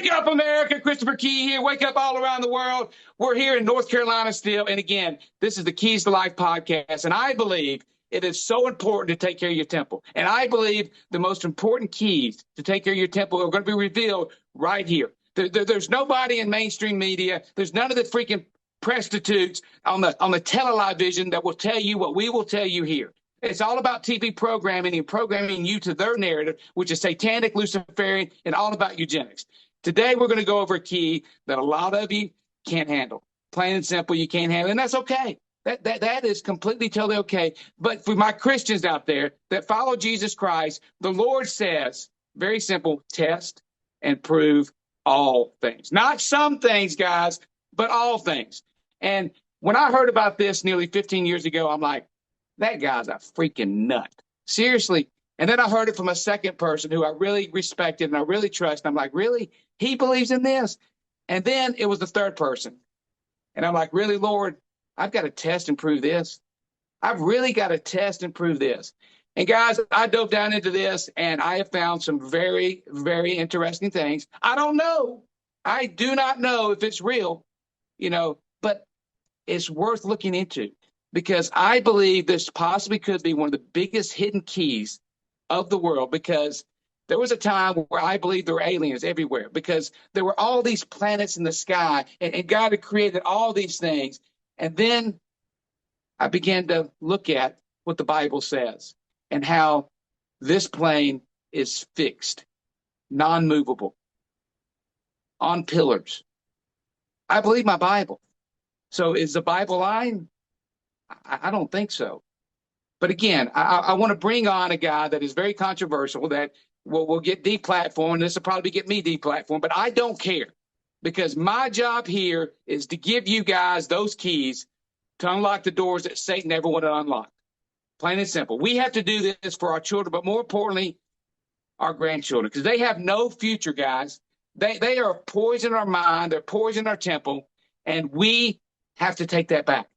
Wake up, America. Christopher Key here. Wake up all around the world. We're here in North Carolina still. And again, this is the Keys to Life podcast. And I believe it is so important to take care of your temple. And I believe the most important keys to take care of your temple are going to be revealed right here. There's nobody in mainstream media. There's none of the freaking prostitutes on the television that will tell you what we will tell you here. It's all about TV programming and programming you to their narrative, which is satanic, Luciferian, and all about eugenics. Today, we're going to go over a key that a lot of you can't handle. Plain and simple, you can't handle, and that's okay. That is completely, totally okay. But for my Christians out there that follow Jesus Christ, the Lord says, very simple, test and prove all things. Not some things, guys, but all things. And when I heard about this nearly 15 years ago, I'm like, that guy's a freaking nut. Seriously. And then I heard it from a second person who I really respected and I really trust. I'm like, really? He believes in this? And then it was the third person. And I'm like, really, Lord? I've got to test and prove this. I've really got to test and prove this. And guys, I dove down into this and I have found some very, very interesting things. I don't know. I do not know if it's real, but it's worth looking into because I believe this possibly could be one of the biggest hidden keys of the world, because there was a time where I believed there were aliens everywhere because there were all these planets in the sky and God had created all these things. And then I began to look at what the Bible says and how this plane is fixed, non-movable, on pillars. I believe my Bible. So is the Bible lying? I don't think so. But again, I want to bring on a guy that is very controversial that will get deplatformed. This will probably get me deplatformed, but I don't care because my job here is to give you guys those keys to unlock the doors that Satan never wanted to unlock. Plain and simple. We have to do this for our children, but more importantly, our grandchildren, because they have no future, guys. They are poisoning our mind. They're poisoning our temple, and we have to take that back.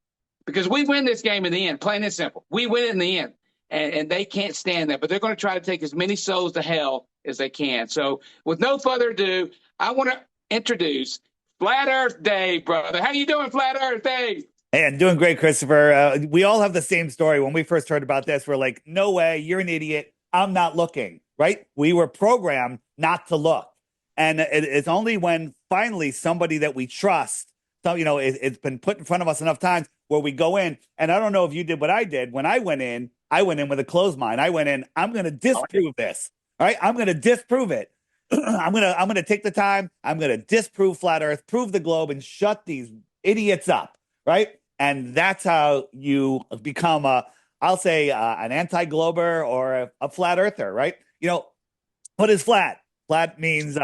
Because we win this game in the end, plain and simple. We win it in the end, and they can't stand that. But they're going to try to take as many souls to hell as they can. So with no further ado, I want to introduce Flat Earth Dave, brother. How you doing, Flat Earth Dave? Hey, I'm doing great, Christopher. We all have the same story. When we first heard about this, we're like, no way, you're an idiot. I'm not looking, right? We were programmed not to look. And it's only when finally somebody that we trust, so, it's been put in front of us enough times where we go in. And I don't know if you did what I did. When I went in with a closed mind. I went in, I'm going to disprove this. All right. I'm going to disprove it. I'm going to take the time. I'm going to disprove flat earth, prove the globe, and shut these idiots up. Right. And that's how you become an anti-glober or a flat earther. Right. What is flat? Flat means,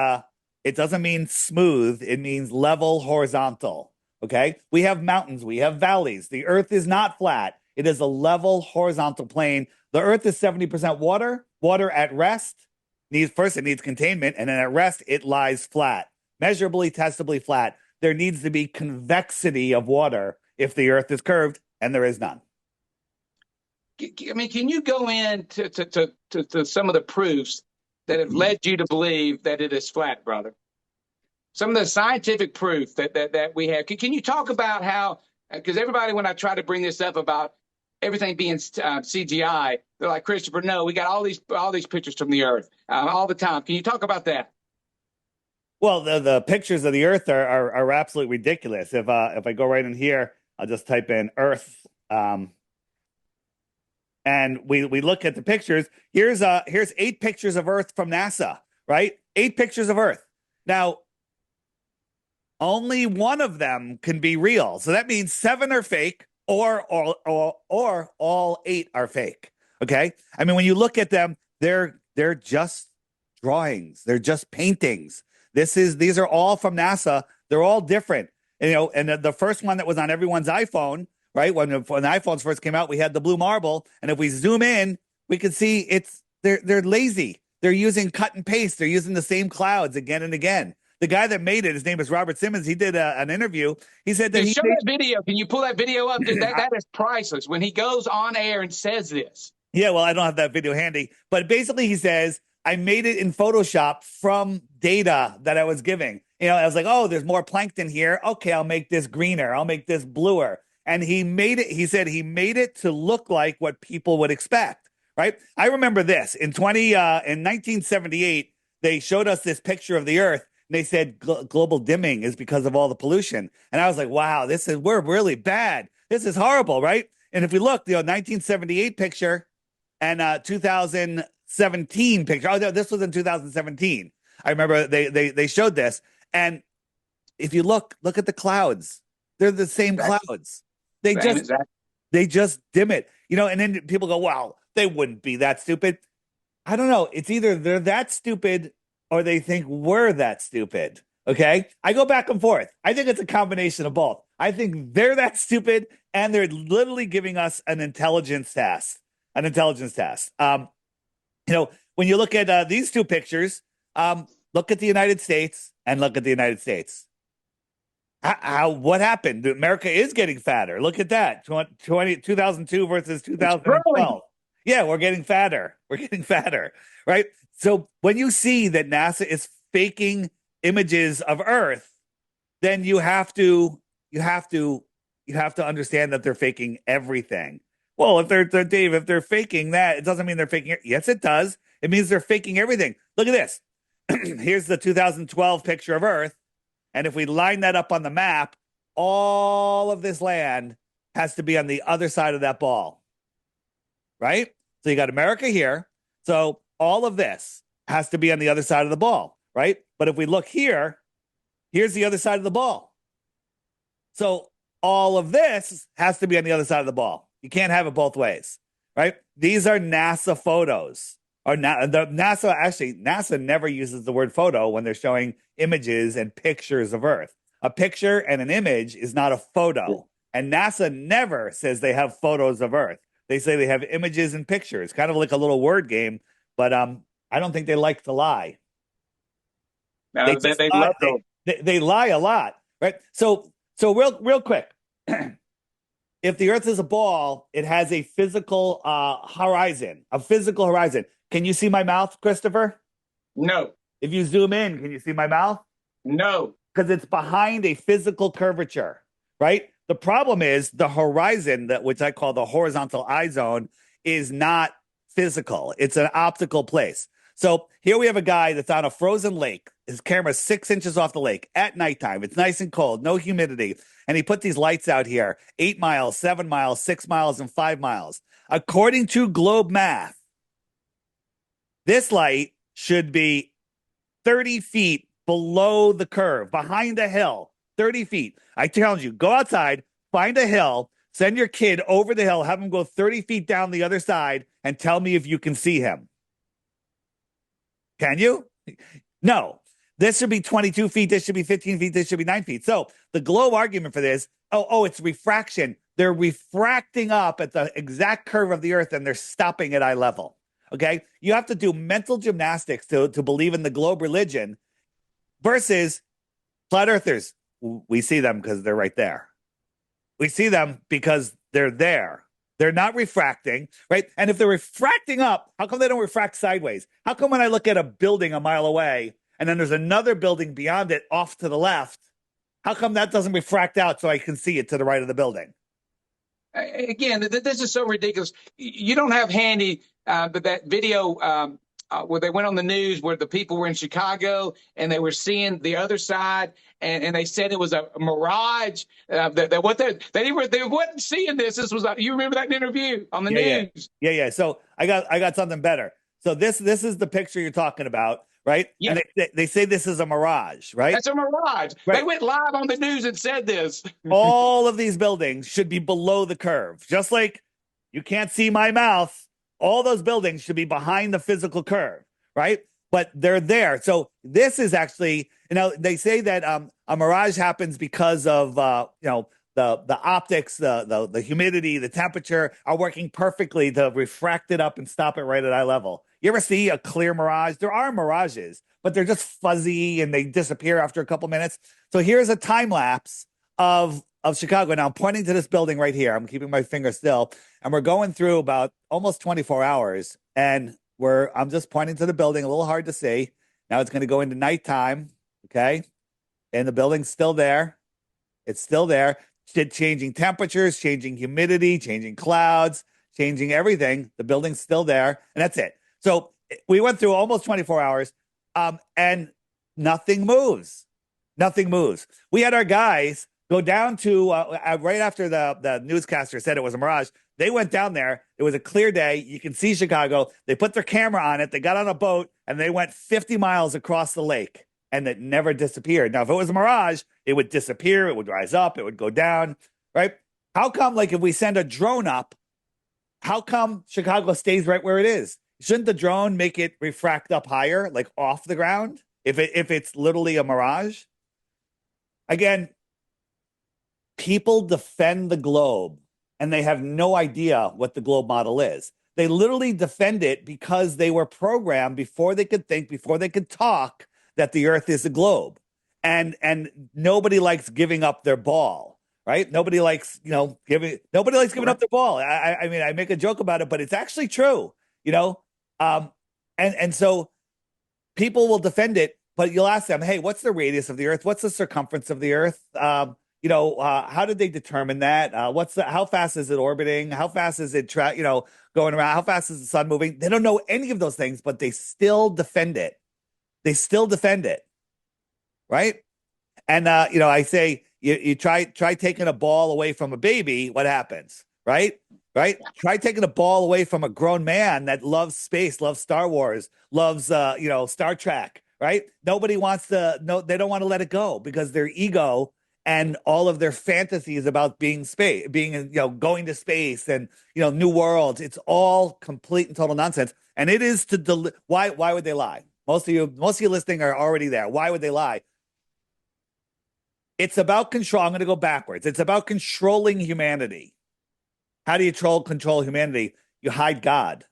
it doesn't mean smooth. It means level, horizontal. Okay. We have mountains. We have valleys. The earth is not flat. It is a level, horizontal plane. The earth is 70% water. Water at rest it needs containment. And then at rest, it lies flat, measurably, testably flat. There needs to be convexity of water if the earth is curved, and there is none. I mean, can you go into to some of the proofs that have led you to believe that it is flat, brother? Some of the scientific proof that we have. Can you talk about how, because everybody, when I try to bring this up about everything being CGI, they're like, Christopher, no, we got all these pictures from the earth all the time. Can you talk about that? Well, the pictures of the earth are absolutely ridiculous. If I go right in here, I'll just type in earth. And we look at the pictures. Here's 8 pictures of Earth from NASA, right? 8 pictures of Earth. Now, only one of them can be real. So that means 7 are fake or all 8 are fake. Okay? I mean, when you look at them, they're just drawings. They're just paintings. These are all from NASA. They're all different. And the first one that was on everyone's iPhone, right? When the iPhones first came out, we had the blue marble. And if we zoom in, we can see they're lazy. They're using cut and paste. They're using the same clouds again and again. The guy that made it, his name is Robert Simmons. He did an interview. He said that show that video. Can you pull that video up? That is priceless when he goes on air and says this. Yeah, well, I don't have that video handy. But basically he says I made it in Photoshop from data that I was giving. I was like, oh, there's more plankton here. Okay, I'll make this greener. I'll make this bluer. And he said he made it to look like what people would expect, right? I remember this in 1978, they showed us this picture of the Earth. And they said global dimming is because of all the pollution. And I was like, wow, we're really bad. This is horrible, right? And if we look, 1978 picture and 2017 picture. Oh, no, this was in 2017. I remember they showed this. And if you look at the clouds. They're the same clouds. They just dim it. And then people go, well, they wouldn't be that stupid. I don't know. It's either they're that stupid or they think we're that stupid. Okay. I go back and forth. I think it's a combination of both. I think they're that stupid and they're literally giving us an intelligence test. When you look at these two pictures, look at the United States and look at the United States. What happened? America is getting fatter. Look at that. 2002 versus 2012. Yeah, we're getting fatter. Right? So when you see that NASA is faking images of Earth, then you have to understand that they're faking everything. Well, if they're faking that, it doesn't mean they're faking it. Yes, it does. It means they're faking everything. Look at this. Here's the 2012 picture of Earth. And if we line that up on the map, all of this land has to be on the other side of that ball. Right? So you got America here. So all of this has to be on the other side of the ball. Right? But if we look here, here's the other side of the ball. So all of this has to be on the other side of the ball. You can't have it both ways. Right? These are NASA photos. NASA never uses the word photo when they're showing images and pictures of Earth. A picture and an image is not a photo. And NASA never says they have photos of Earth. They say they have images and pictures, kind of like a little word game. But I don't think they like to lie. No, they lie a lot, right? So real quick. If the Earth is a ball, it has a physical horizon. Can you see my mouth, Christopher? No. If you zoom in, can you see my mouth? No. Because it's behind a physical curvature, right? The problem is the horizon, which I call the horizontal eye zone, is not physical. It's an optical place. So here we have a guy that's on a frozen lake. His camera's 6 inches off the lake at nighttime. It's nice and cold, no humidity. And he put these lights out here, 8 miles, 7 miles, 6 miles, and 5 miles. According to globe math, this light should be 30 feet below the curve, behind a hill, 30 feet. I challenge you, go outside, find a hill, send your kid over the hill, have him go 30 feet down the other side, and tell me if you can see him. Can you? No. This should be 22 feet. This should be 15 feet. This should be 9 feet. So the globe argument for this, it's refraction. They're refracting up at the exact curve of the Earth, and they're stopping at eye level. Okay? You have to do mental gymnastics to believe in the globe religion versus flat earthers. We see them because they're right there. We see them because they're there. They're not refracting, right? And if they're refracting up, how come they don't refract sideways? How come when I look at a building a mile away and then there's another building beyond it off to the left, how come that doesn't refract out so I can see it to the right of the building? Again, this is so ridiculous. You don't have handy that video where they went on the news where the people were in Chicago and they were seeing the other side and they said it was a mirage. They wasn't seeing this. This was you remember that interview on the news? Yeah. So I got something better. So this is the picture you're talking about, right? Yeah. And they say this is a mirage, right? That's a mirage. Right. They went live on the news and said this. All of these buildings should be below the curve, just like you can't see my mouth. All those buildings should be behind the physical curve, right? But they're there. So this is actually, they say that a mirage happens because of, the optics, the humidity, the temperature are working perfectly to refract it up and stop it right at eye level. You ever see a clear mirage? There are mirages, but they're just fuzzy and they disappear after a couple minutes. So here's a time lapse of Chicago. Now I'm pointing to this building right here. I'm keeping my finger still. And we're going through about almost 24 hours. And I'm just pointing to the building, a little hard to see. Now it's going to go into nighttime. Okay. And the building's still there. It's still there. Changing temperatures, changing humidity, changing clouds, changing everything. The building's still there. And that's it. So we went through almost 24 hours and nothing moves. Nothing moves. We had our guys go down to right after the newscaster said it was a mirage. They went down there. It was a clear day. You can see Chicago. They put their camera on it. They got on a boat and they went 50 miles across the lake and it never disappeared. Now, if it was a mirage, it would disappear. It would rise up. It would go down, right? How come, like, if we send a drone up, how come Chicago stays right where it is? Shouldn't the drone make it refract up higher, like off the ground, if it's literally a mirage? Again, people defend the globe and they have no idea what the globe model is. They literally defend it because they were programmed before they could think, before they could talk, that the earth is a globe. And nobody likes giving up their ball, right? Nobody likes, giving up their ball. I mean, I make a joke about it, but it's actually true, and so people will defend it, but you'll ask them, hey, what's the radius of the earth? What's the circumference of the earth? How did they determine that? How fast is it orbiting? How fast is it going around? How fast is the sun moving? They don't know any of those things, but they still defend it. They still defend it, right? And I say you try taking a ball away from a baby, what happens, right? Right? Try taking a ball away from a grown man that loves space, loves Star Wars, loves Star Trek, right? Nobody wants to. No, they don't want to let it go because their ego and all of their fantasies about going to space and new worlds. It's all complete and total nonsense. And it is why would they lie? Most of you listening are already there. Why would they lie? It's about control. I'm going to go backwards. It's about controlling humanity. How do you control humanity? You hide God.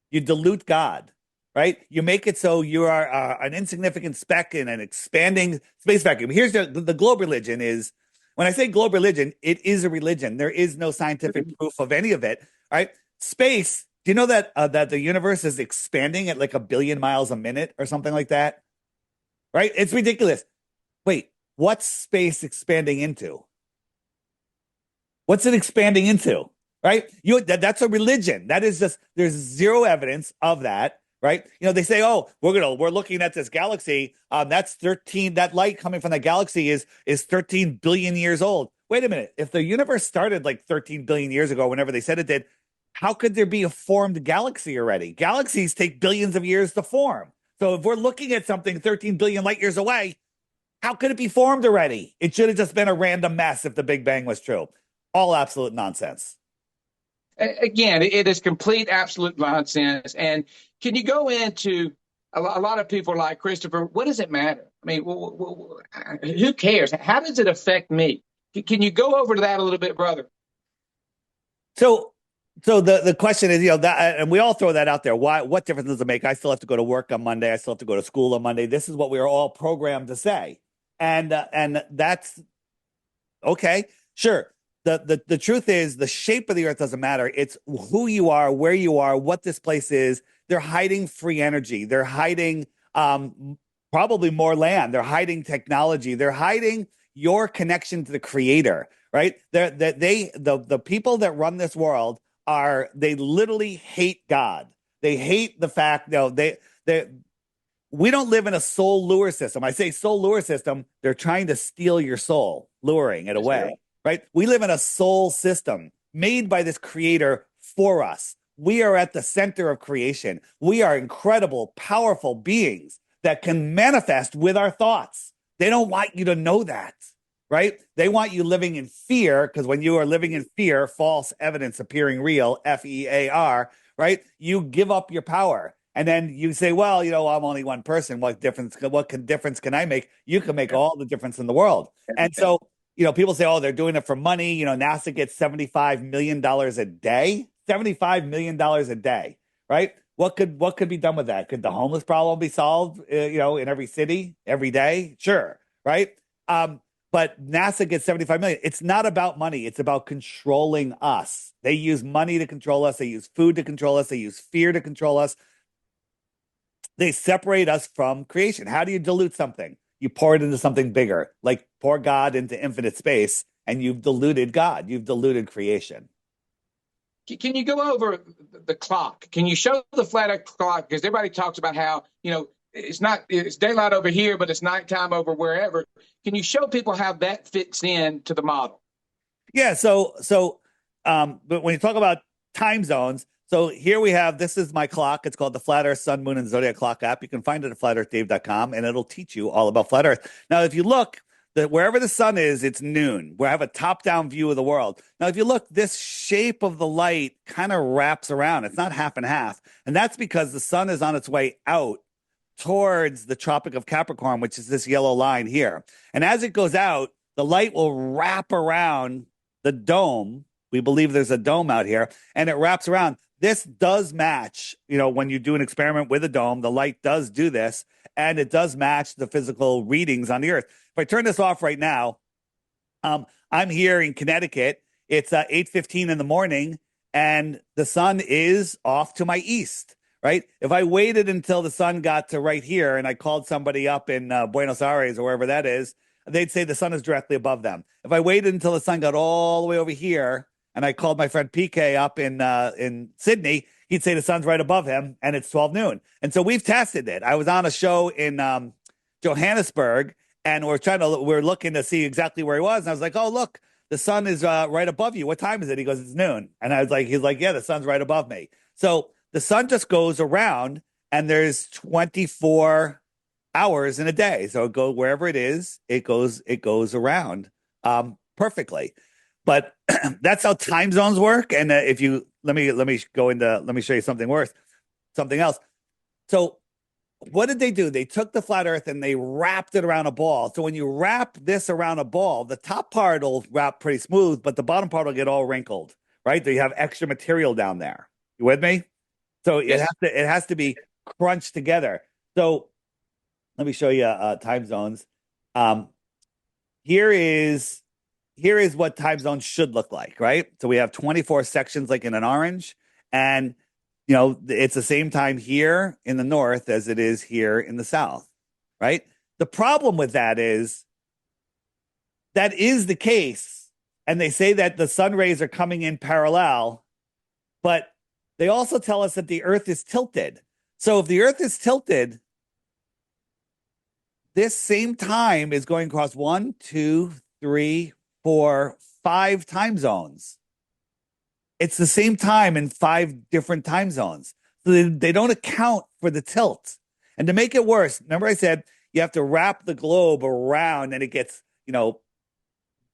You dilute God, right? You make it so you are an insignificant speck in an expanding space vacuum. Here's the globe religion is, when I say globe religion, it is a religion. There is no scientific proof of any of it, right? Space. Do you know that the universe is expanding at like 1 billion miles a minute or something like that? Right? It's ridiculous. Wait, what's space expanding into? What's it expanding into? Right? That's a religion. That is just, there's zero evidence of that. Right? They say, oh, we're looking at this galaxy. That's 13. That light coming from the galaxy is 13 billion years old. Wait a minute. If the universe started like 13 billion years ago, whenever they said it did, how could there be a formed galaxy already? Galaxies take billions of years to form. So if we're looking at something 13 billion light years away, how could it be formed already? It should have just been a random mess if the Big Bang was true. All absolute nonsense. Again, it is complete, absolute nonsense. And can you go into a lot of people like Christopher? What does it matter? I mean, who cares? How does it affect me? Can you go over to that a little bit, brother? So the question is, that, and we all throw that out there. What difference does it make? I still have to go to work on Monday. I still have to go to school on Monday. This is what we are all programmed to say. And that's okay. Sure. The truth is the shape of the earth doesn't matter. It's who you are, where you are, what this place is. They're hiding free energy. They're hiding probably more land. They're hiding technology. They're hiding your connection to the creator, right? The people that run this world they literally hate God. They hate the fact, we don't live in a soul lure system. I say soul lure system, they're trying to steal your soul, luring it away, right? We live in a soul system made by this creator for us. We are at the center of creation. We are incredible, powerful beings that can manifest with our thoughts. They don't want you to know that, right? They want you living in fear, because when you are living in fear, false evidence appearing real, FEAR, right? You give up your power. And then you say, well, I'm only one person. What difference can I make? You can make all the difference in the world. And so, people say, oh, they're doing it for money. NASA gets $75 million a day, $75 million a day, right? What could be done with that? Could the homeless problem be solved, in every city, every day? Sure. Right. But NASA gets 75 million. It's not about money. It's about controlling us. They use money to control us. They use food to control us. They use fear to control us. They separate us from creation. How do you dilute something? You pour it into something bigger, like pour God into infinite space, and you've diluted God. You've diluted creation. Can you go over the clock? Can you show the flat Earth clock? Because everybody talks about how, it's daylight over here, but it's nighttime over wherever. Can you show people how that fits in to the model? Yeah. But when you talk about time zones, so here we have, this is my clock. It's called the Flat Earth, Sun, Moon, and Zodiac Clock app. You can find it at flatearthdave.com, and it'll teach you all about flat Earth. Now, if you look, wherever the sun is, it's noon. We have a top-down view of the world. Now, if you look, this shape of the light kind of wraps around. It's not half and half. And that's because the sun is on its way out towards the Tropic of Capricorn, which is this yellow line here. And as it goes out, the light will wrap around the dome. We believe there's a dome out here, and it wraps around. This does match, when you do an experiment with a dome, the light does do this, and it does match the physical readings on the Earth. If I turn this off right now, I'm here in Connecticut. It's 8:15 in the morning, and the sun is off to my east, right? If I waited until the sun got to right here and I called somebody up in Buenos Aires or wherever that is, they'd say the sun is directly above them. If I waited until the sun got all the way over here and I called my friend PK up in Sydney, he'd say the sun's right above him and it's 12 noon. And so we've tested it. I was on a show in Johannesburg, and we're looking to see exactly where he was. And I was like, oh, look, the sun is right above you. What time is it? He goes, it's noon. And he's like, yeah, the sun's right above me. So the sun just goes around, and there's 24 hours in a day. So it goes wherever it is, it goes around perfectly. But that's how time zones work. And if you let me show you something else. So what did they do? They took the flat Earth and they wrapped it around a ball. So when you wrap this around a ball, the top part will wrap pretty smooth, but the bottom part will get all wrinkled, right? So you have extra material down there. You with me? So yes. It has to be crunched together. So let me show you time zones. Here is what time zones should look like, right? So we have 24 sections like in an orange, and it's the same time here in the north as it is here in the south, right? The problem with that is the case, and they say that the sun rays are coming in parallel, but they also tell us that the Earth is tilted. So if the Earth is tilted, this same time is going across 1, 2, 3, 4, 5 time zones. It's the same time in 5 different time zones. So they don't account for the tilt. And to make it worse, remember I said you have to wrap the globe around and it gets,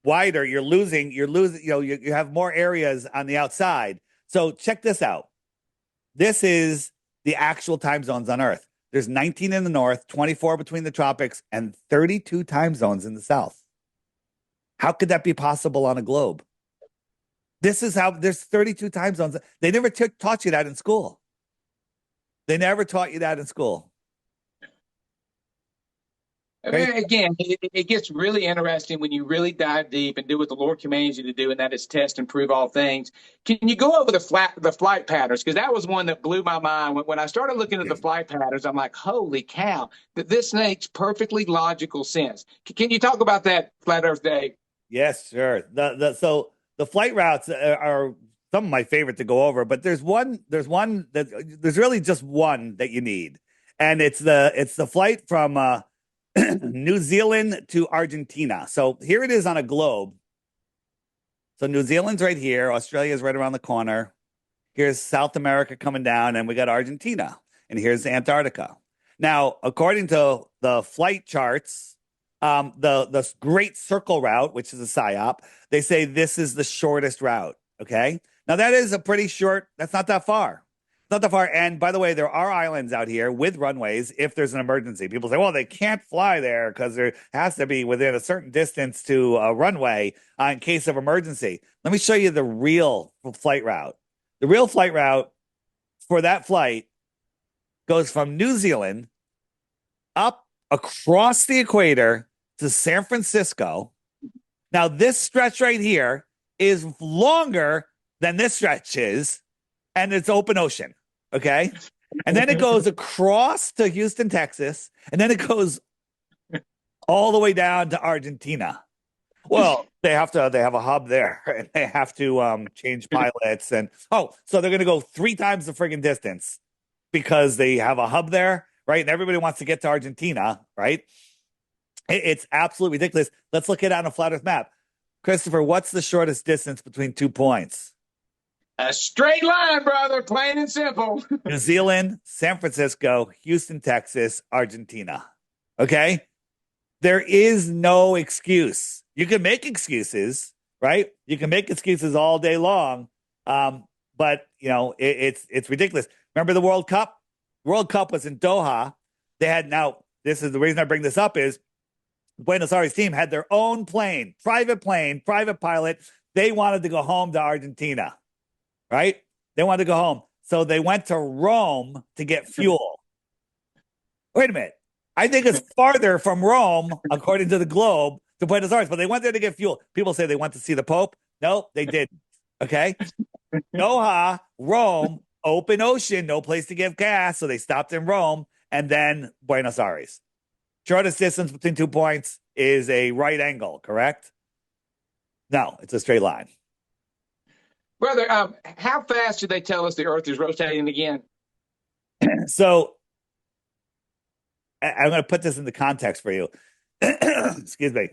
wider. You have more areas on the outside. So check this out. This is the actual time zones on Earth. There's 19 in the north, 24 between the tropics, and 32 time zones in the south. How could that be possible on a globe? This is how there's 32 time zones. They never taught you that in school. They never taught you that in school. Right? Again, it gets really interesting when you really dive deep and do what the Lord commands you to do, and that is test and prove all things. Can you go over the flight patterns? Because that was one that blew my mind. When I started looking at the flight patterns, I'm like, holy cow, that this makes perfectly logical sense. Can you talk about that, Flat Earth Dave? Yes, sure. So the flight routes are some of my favorite to go over, but there's really just one that you need, and it's the flight from New Zealand to Argentina. So here it is on a globe. So New Zealand's right here, Australia's right around the corner. Here's South America coming down, and we got Argentina, and here's Antarctica. Now, according to the flight charts, the Great Circle route, which is a PSYOP, they say this is the shortest route. Okay. Now that is a pretty short, that's not that far. Not that far. And by the way, there are islands out here with runways if there's an emergency. People say, well, they can't fly there because there has to be within a certain distance to a runway in case of emergency. Let me show you the real flight route. The real flight route for that flight goes from New Zealand up across the equator to San Francisco. Now, this stretch right here is longer than this stretch is, and it's open ocean. Okay. and then it goes across to Houston, Texas, and then it goes all the way down to Argentina. Well, they have a hub there, and they have to change pilots, and so they're going to go 3 times the friggin' distance because they have a hub there, right? And everybody wants to get to Argentina, right? It's absolutely ridiculous. Let's look at it on a flat Earth map. Christopher, what's the shortest distance between 2 points? A straight line, brother, plain and simple. New Zealand, San Francisco, Houston, Texas, Argentina. Okay? There is no excuse. You can make excuses, right? You can make excuses all day long, but it's ridiculous. Remember the World Cup? World Cup was in Doha. They had this is the reason I bring this up is Buenos Aires team had their own plane, private pilot. They wanted to go home to Argentina, right? They wanted to go home. So they went to Rome to get fuel. Wait a minute. I think it's farther from Rome, according to the Globe, to Buenos Aires, but they went there to get fuel. People say they went to see the Pope. No, they didn't. Okay. Doha, Rome, open ocean, no place to give gas. So they stopped in Rome and then Buenos Aires. Shortest distance between 2 points is a right angle, correct? No, it's a straight line. Brother, how fast did they tell us the Earth is rotating again? So I'm going to put this into context for you. Excuse me.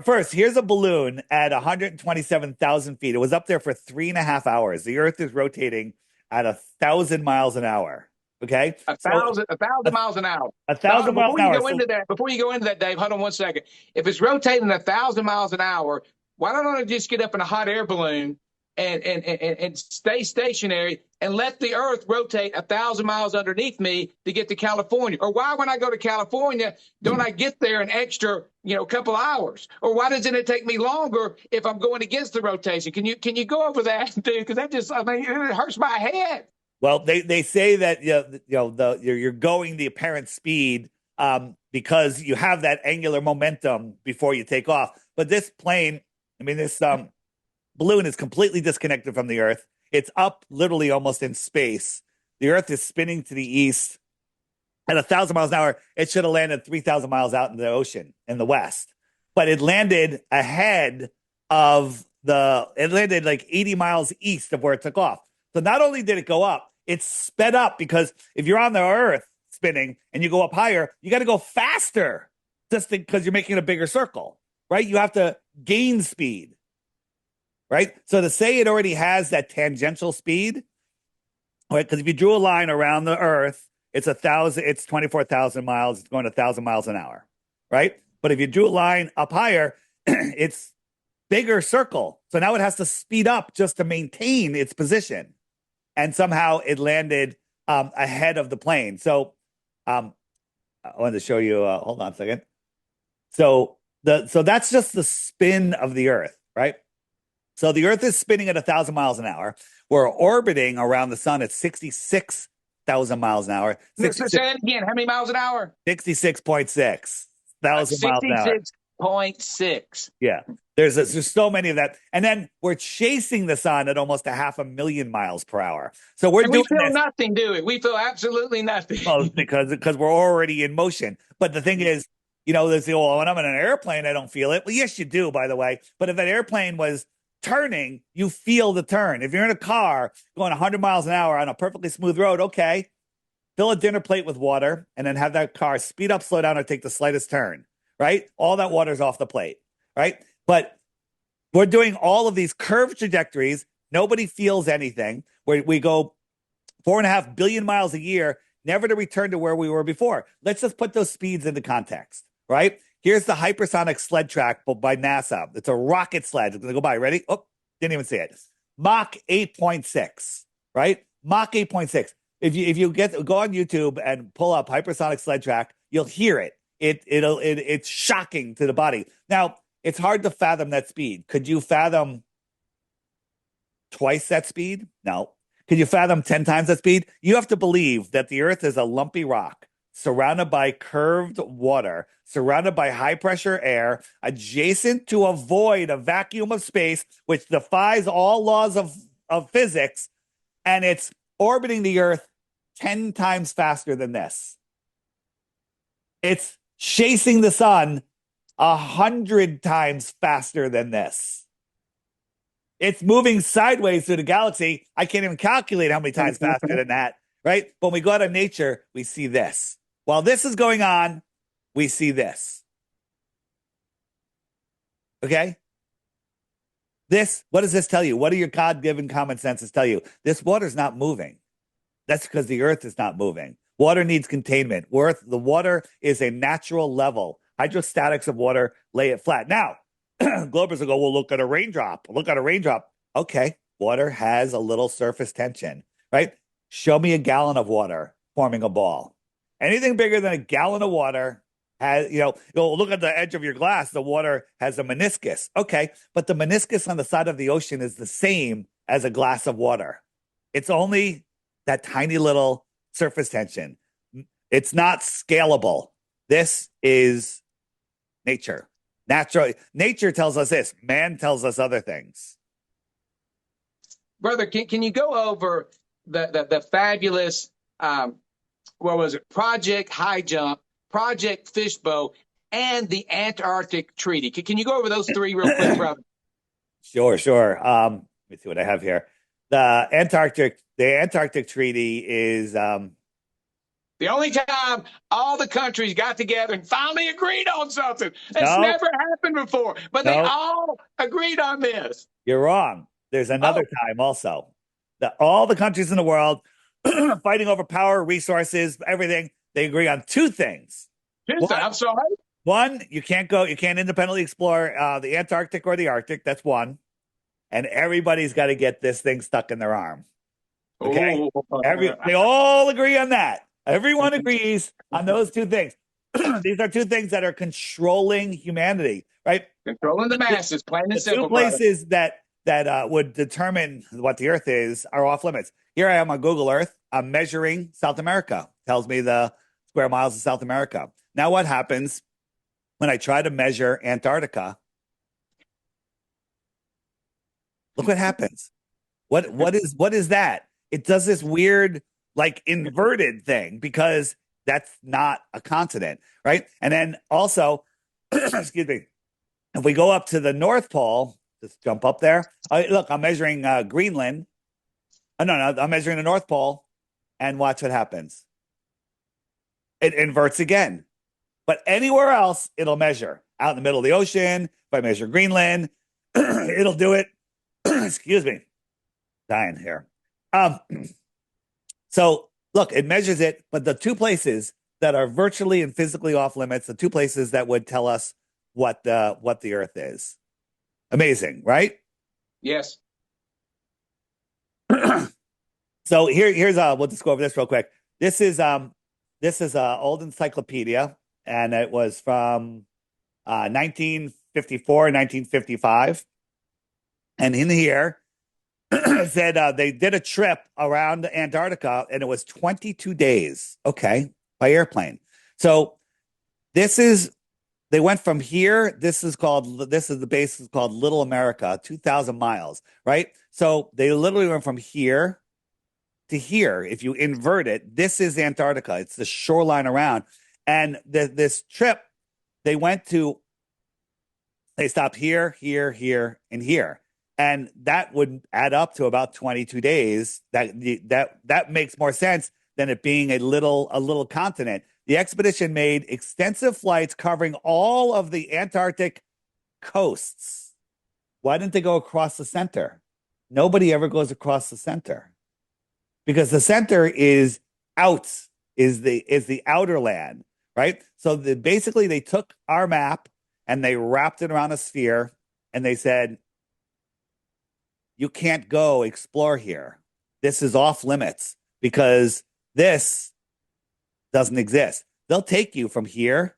First, here's a balloon at 127,000 feet. It was up there for 3.5 hours. The Earth is rotating at 1,000 miles an hour. Okay, 1,000 miles an hour. 1,000 miles an hour. Before you go into that, Dave, hold on 1 second. If it's rotating 1,000 miles an hour, why don't I just get up in a hot air balloon and stay stationary and let the Earth rotate 1,000 miles underneath me to get to California? Or why, when I go to California, don't I get there an extra, couple hours? Or why doesn't it take me longer if I'm going against the rotation? Can you go over that, dude? Because it hurts my head. Well, they say that you're going the apparent speed because you have that angular momentum before you take off. But this plane, this balloon is completely disconnected from the Earth. It's up literally almost in space. The Earth is spinning to the east at 1,000 miles an hour. It should have landed 3,000 miles out in the ocean in the west, but it landed ahead of it landed like 80 miles east of where it took off. So not only did it go up, it's sped up because if you're on the Earth spinning and you go up higher, you got to go faster just because you're making a bigger circle, right? You have to gain speed, right? So to say it already has that tangential speed, right? Because if you drew a line around the Earth, it's 24,000 miles. It's going 1,000 miles an hour, right? But if you drew a line up higher, it's bigger circle. So now it has to speed up just to maintain its position. And somehow it landed ahead of the plane. So I wanted to show you, hold on a second. So that's just the spin of the Earth, right? So the Earth is spinning at 1,000 miles an hour. We're orbiting around the sun at 66,000 miles an hour. Say it again. How many miles an hour? 66.6 thousand miles an hour. 66.6. Yeah. There's so many of that. And then we're chasing the sun at almost 500,000 miles per hour. So we feel nothing, do we? We feel absolutely nothing. Well, because we're already in motion. But the thing is, they say, well, when I'm in an airplane, I don't feel it. Well, yes, you do, by the way. But if an airplane was turning, you feel the turn. If you're in a car going 100 miles an hour on a perfectly smooth road, okay, fill a dinner plate with water and then have that car speed up, slow down, or take the slightest turn, right? All that water's off the plate, right? But we're doing all of these curved trajectories. Nobody feels anything. We go 4.5 billion miles a year, never to return to where we were before. Let's just put those speeds into context, right? Here's the hypersonic sled track by NASA. It's a rocket sled. It's going to go by. Ready? Oh, didn't even see it. Mach 8.6, right? Mach 8.6. If you go on YouTube and pull up hypersonic sled track, you'll hear it. It's shocking to the body. Now, it's hard to fathom that speed. Could you fathom twice that speed? No. Could you fathom 10 times that speed? You have to believe that the Earth is a lumpy rock surrounded by curved water, surrounded by high pressure air, adjacent to a void, a vacuum of space, which defies all laws of physics. And it's orbiting the Earth 10 times faster than this. It's chasing the sun 100 times faster than this. It's moving sideways through the galaxy. I can't even calculate how many times faster than that, right? But when we go out of nature, we see this. While this is going on, we see this. Okay? What does this tell you? What do your God-given common senses tell you? This water's not moving. That's because the Earth is not moving. Water needs containment. The water is a natural level. Hydrostatics of water lay it flat. Now, Globers will go, well, look at a raindrop. Look at a raindrop. Okay, water has a little surface tension, right? Show me a gallon of water forming a ball. Anything bigger than a gallon of water has, look at the edge of your glass. The water has a meniscus. Okay, but the meniscus on the side of the ocean is the same as a glass of water. It's only that tiny little surface tension. It's not scalable. This is nature. Nature tells us this. Man tells us other things. Brother, can you go over the fabulous, what was it, Project High Jump, Project Fishbow, and the Antarctic Treaty? Can you go over those three real quick, brother? Sure. Let me see what I have here. The Antarctic Treaty is the only time all the countries got together and finally agreed on something. That's never happened before, but they all agreed on this. You're wrong. There's another time also. All the countries in the world fighting over power, resources, everything. They agree on two things. I'm sorry. One, you can't independently explore the Antarctic or the Arctic. That's one. And everybody's got to get this thing stuck in their arm. Okay? They all agree on that. Everyone agrees on those two things. These are two things that are controlling humanity, right? Controlling the masses, plain and simple. Two places that would determine what the Earth is are off limits. Here I am on Google Earth. I'm measuring South America. Tells me the square miles of South America. Now what happens when I try to measure Antarctica? Look what happens. What is that? It does this weird, like, inverted thing because that's not a continent, right? And then also, excuse me, if we go up to the North Pole, just jump up there. Look, I'm measuring Greenland. No, I'm measuring the North Pole, and watch what happens. It inverts again. But anywhere else, it'll measure. Out in the middle of the ocean, if I measure Greenland, it'll do it. Excuse me. Dying here. So look, it measures it, but the two places that are virtually and physically off limits, the two places that would tell us what the Earth is. Amazing, right? Yes. So here's we'll just go over this real quick. This is old encyclopedia, and it was from 1954, 1955. And in here, it said they did a trip around Antarctica, and it was 22 days, okay, by airplane. So they went from here. This is the base is called Little America, 2,000 miles, right? So they literally went from here to here. If you invert it, this is Antarctica. It's the shoreline around. And this trip, they stopped here, and here. And that would add up to about 22 days. That makes more sense than it being a little continent. The expedition made extensive flights covering all of the Antarctic coasts. Why didn't they go across the center? Nobody ever goes across the center because the center is the outer land, right? So basically they took our map and they wrapped it around a sphere and they said, you can't go explore here. This is off limits because this doesn't exist. They'll take you from here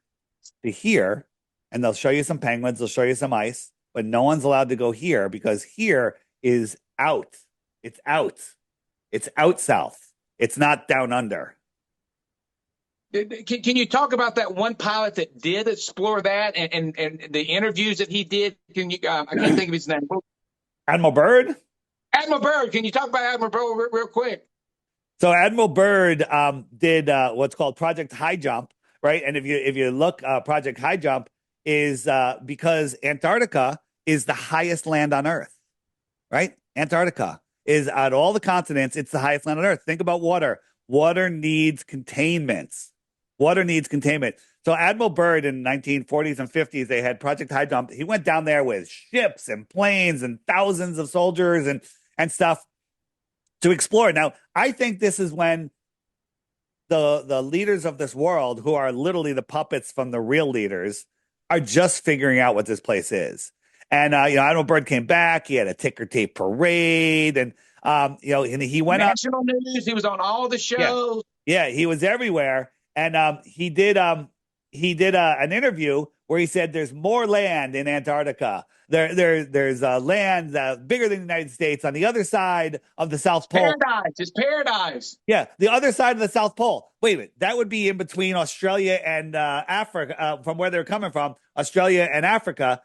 to here and they'll show you some penguins, they'll show you some ice, but no one's allowed to go here because here is out. It's out. It's out south. It's not down under. Can you talk about that one pilot that did explore that and the interviews that he did? Can you? I can't think of his name. Admiral Byrd? Admiral Byrd. Can you talk about Admiral Byrd real quick? So Admiral Byrd did what's called Project High Jump, right? And if you look, Project High Jump is because Antarctica is the highest land on Earth, right? Antarctica is out of all the continents, it's the highest land on Earth. Think about water. Water needs containment. Water needs containment. So Admiral Byrd in the 1940s and 50s, they had Project High Jump. He went down there with ships and planes and thousands of soldiers and stuff to explore. Now, I think this is when the leaders of this world, who are literally the puppets from the real leaders, are just figuring out what this place is. And Admiral Byrd came back. He had a ticker tape parade, and and he went national news. He was on all the shows. Yeah, he was everywhere, and he did an interview where he said there's more land in Antarctica. There's land bigger than the United States on the other side of the South Pole. Paradise. It's paradise. Yeah, the other side of the South Pole. Wait a minute. That would be in between Australia and Africa, from where they're coming from, Australia and Africa.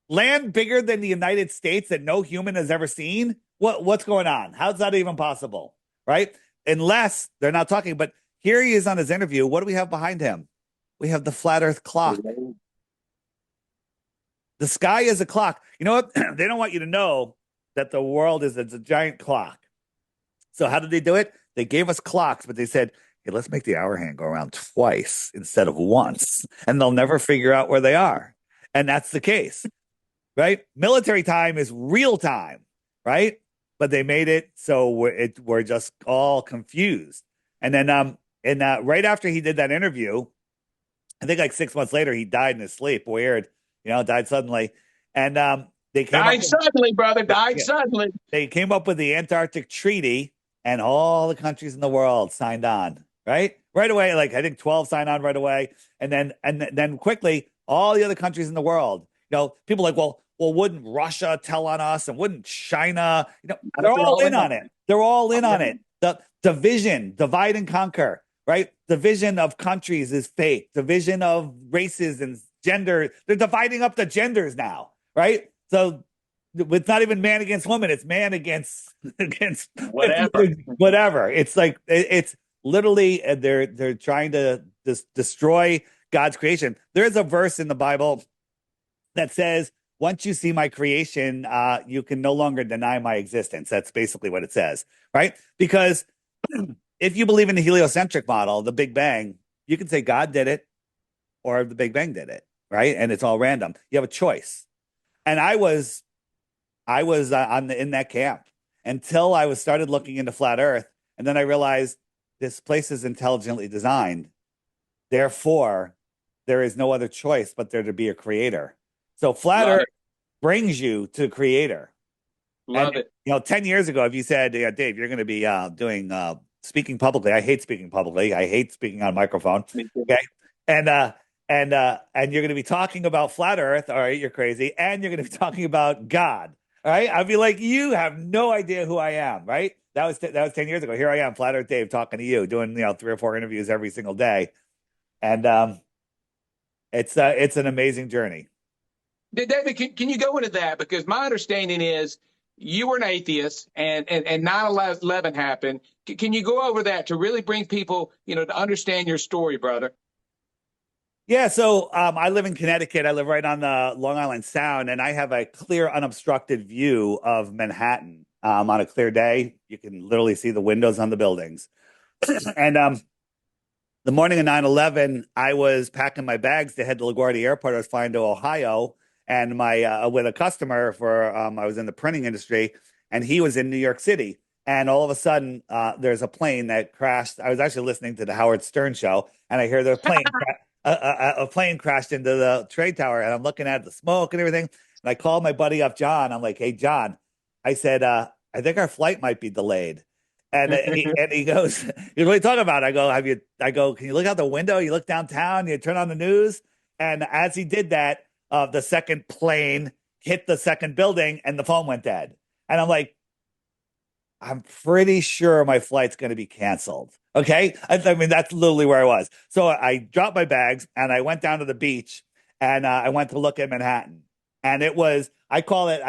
Land bigger than the United States that no human has ever seen? What's going on? How's that even possible? Right? Unless they're not talking. But here he is on his interview. What do we have behind him? We have the flat Earth clock. The sky is a clock. You know what? They don't want you to know that the world is a giant clock. So how did they do it? They gave us clocks, but they said, hey, let's make the hour hand go around twice instead of once. And they'll never figure out where they are. And that's the case, right? Military time is real time, right? But they made it so we're just all confused. And then right after he did that interview, I think like 6 months later, he died in his sleep. Weird. Died suddenly. And they came died suddenly, brother. Died suddenly. They came up with the Antarctic Treaty, and all the countries in the world signed on, right away. Like I think 12 signed on right away, and then quickly all the other countries in the world. People like, well, wouldn't Russia tell on us, and wouldn't China? They're all in on it. They're all in on it. The division, divide and conquer, right? Division of countries is fake. Division of races and gender. They're dividing up the genders now, right? So it's not even man against woman. It's man against whatever. It's like it's literally they're trying to destroy God's creation. There's a verse in the Bible that says, once you see my creation, you can no longer deny my existence. That's basically what it says, right? Because if you believe in the heliocentric model, the Big Bang, you can say God did it or the Big Bang did it, right? And it's all random. You have a choice. And I was in that camp until I started looking into flat Earth, and then I realized this place is intelligently designed. Therefore, there is no other choice but there to be a creator. So flat Earth brings you to creator. Love it. 10 years ago, if you said, Dave, you're going to be doing speaking publicly. I hate speaking publicly. I hate speaking on a microphone. Okay. And you're going to be talking about flat Earth. All right, you're crazy. And you're going to be talking about God. All right. I'd be like, you have no idea who I am. Right. That was 10 years ago. Here I am, flat Earth Dave, talking to you, doing 3 or 4 interviews every single day. And it's an amazing journey. David, can you go into that? Because my understanding is you were an atheist and 9/11 happened. Can you go over that to really bring people, to understand your story, brother? Yeah, so I live in Connecticut. I live right on the Long Island Sound, and I have a clear, unobstructed view of Manhattan. On a clear day, you can literally see the windows on the buildings. And the morning of 9/11, I was packing my bags to head to LaGuardia Airport. I was flying to Ohio, and with a customer for I was in the printing industry, and he was in New York City. And all of a sudden, there's a plane that crashed. I was actually listening to the Howard Stern show, and I hear the plane. A plane crashed into the trade tower, and I'm looking at the smoke and everything. And I called my buddy up, John. I'm like, "Hey, John," I said, "I think our flight might be delayed." And he goes, "What are you talking about?" I go, "Can you look out the window? You look downtown. You turn on the news." And as he did that, the second plane hit the second building, and the phone went dead. And I'm like, I'm pretty sure my flight's going to be canceled. Okay. I mean, that's literally where I was. So I dropped my bags and I went down to the beach and I went to look at Manhattan. And it was, I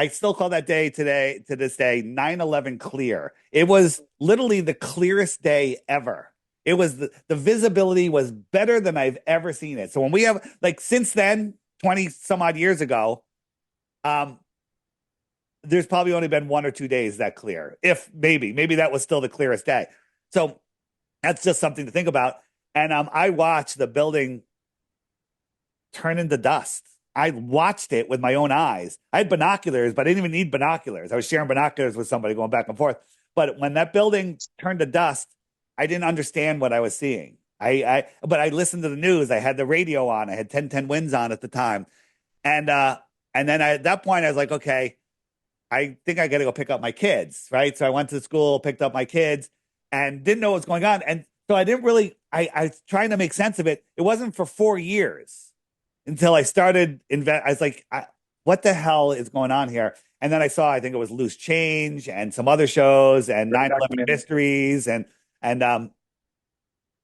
still call that day today, to this day, 9/11 clear. It was literally the clearest day ever. It was the visibility was better than I've ever seen it. So when we have, like, since then, 20 some odd years ago, there's probably only been 1 or 2 days that clear. If maybe that was still the clearest day. So that's just something to think about. And I watched the building turn into dust. I watched it with my own eyes. I had binoculars, but I didn't even need binoculars. I was sharing binoculars with somebody going back and forth. But when that building turned to dust, I didn't understand what I was seeing. But I listened to the news. I had the radio on. I had 1010 Winds on at the time. And then at that point, I was like, okay, I think I got to go pick up my kids, right? So I went to school, picked up my kids, and didn't know what was going on. And so I didn't really, I was trying to make sense of it. It wasn't for 4 years until I started, I was like, what the hell is going on here? And then I saw, I think it was Loose Change and some other shows and 9/11 Mysteries. And then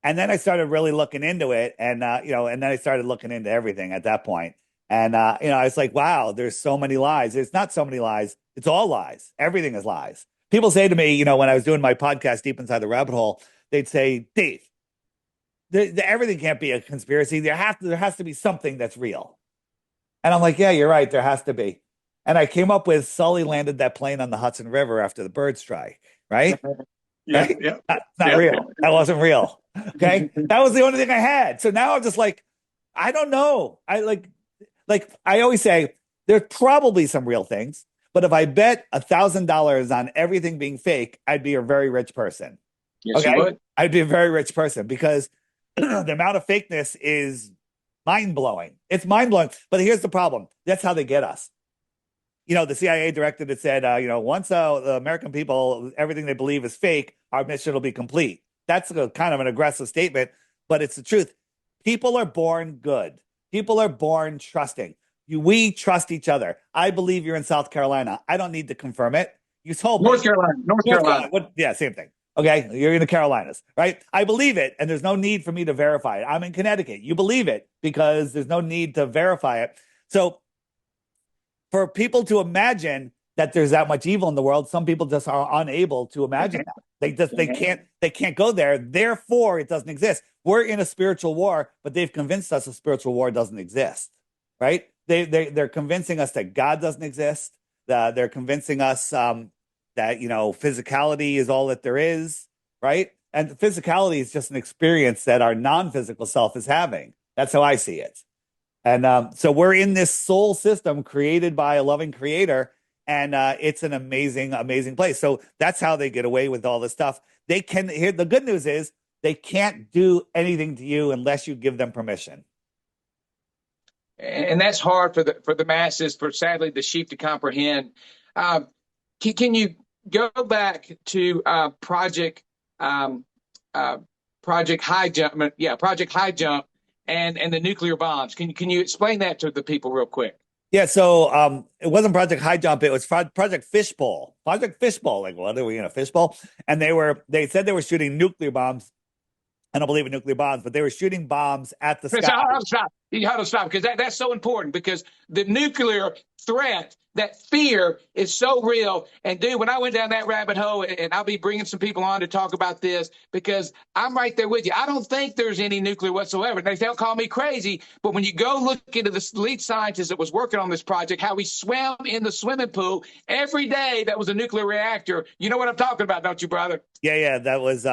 I started really looking into it. And, and then I started looking into everything at that point. And, I was like, wow, there's so many lies. There's not so many lies. It's all lies. Everything is lies. People say to me, when I was doing my podcast, Deep Inside the Rabbit Hole, they'd say, Dave, everything can't be a conspiracy. There has to be something that's real. And I'm like, yeah, you're right. There has to be. And I came up with Sully landed that plane on the Hudson River after the bird strike, right? Yeah, right? yeah. That's not real. That wasn't real. Okay. That was the only thing I had. So now I'm just like, I don't know. I always say, there's probably some real things, but if I bet $1,000 on everything being fake, I'd be a very rich person. Yes, you would. I'd be a very rich person because the amount of fakeness is mind-blowing. It's mind-blowing. But here's the problem. That's how they get us. The CIA director that said, once the American people, everything they believe is fake, our mission will be complete. That's kind of an aggressive statement, but it's the truth. People are born good. People are born trusting. We trust each other. I believe you're in South Carolina. I don't need to confirm it. You told me. North Carolina. Yeah, same thing. Okay, you're in the Carolinas, right? I believe it, and there's no need for me to verify it. I'm in Connecticut. You believe it because there's no need to verify it. So for people to imagine that there's that much evil in the world, some people just are unable to imagine that. They can't go there. Therefore, it doesn't exist. We're in a spiritual war, but they've convinced us a spiritual war doesn't exist, right? They're convincing us that God doesn't exist. They're convincing us that, physicality is all that there is, right? And physicality is just an experience that our non-physical self is having. That's how I see it. And so we're in this soul system created by a loving creator, and it's an amazing, amazing place. So that's how they get away with all this stuff. The good news is they can't do anything to you unless you give them permission. And that's hard for the masses, for sadly the sheep to comprehend. Can you go back to Project High Jump? Yeah, Project High Jump and the nuclear bombs. Can you explain that to the people real quick? Yeah, so it wasn't Project High Jump. It was Project Fishbowl. Project Fishbowl. Like, what are we in a fishbowl? And they said they were shooting nuclear bombs. I don't believe in nuclear bombs, but they were shooting bombs at the sky. You have to stop because that's so important, because the nuclear threat, that fear is so real. And dude, when I went down that rabbit hole, and I'll be bringing some people on to talk about this because I'm right there with you. I don't think there's any nuclear whatsoever. They'll call me crazy, but when you go look into the lead scientist that was working on this project, how he swam in the swimming pool every day that was a nuclear reactor. You know what I'm talking about, don't you, brother? Yeah, that was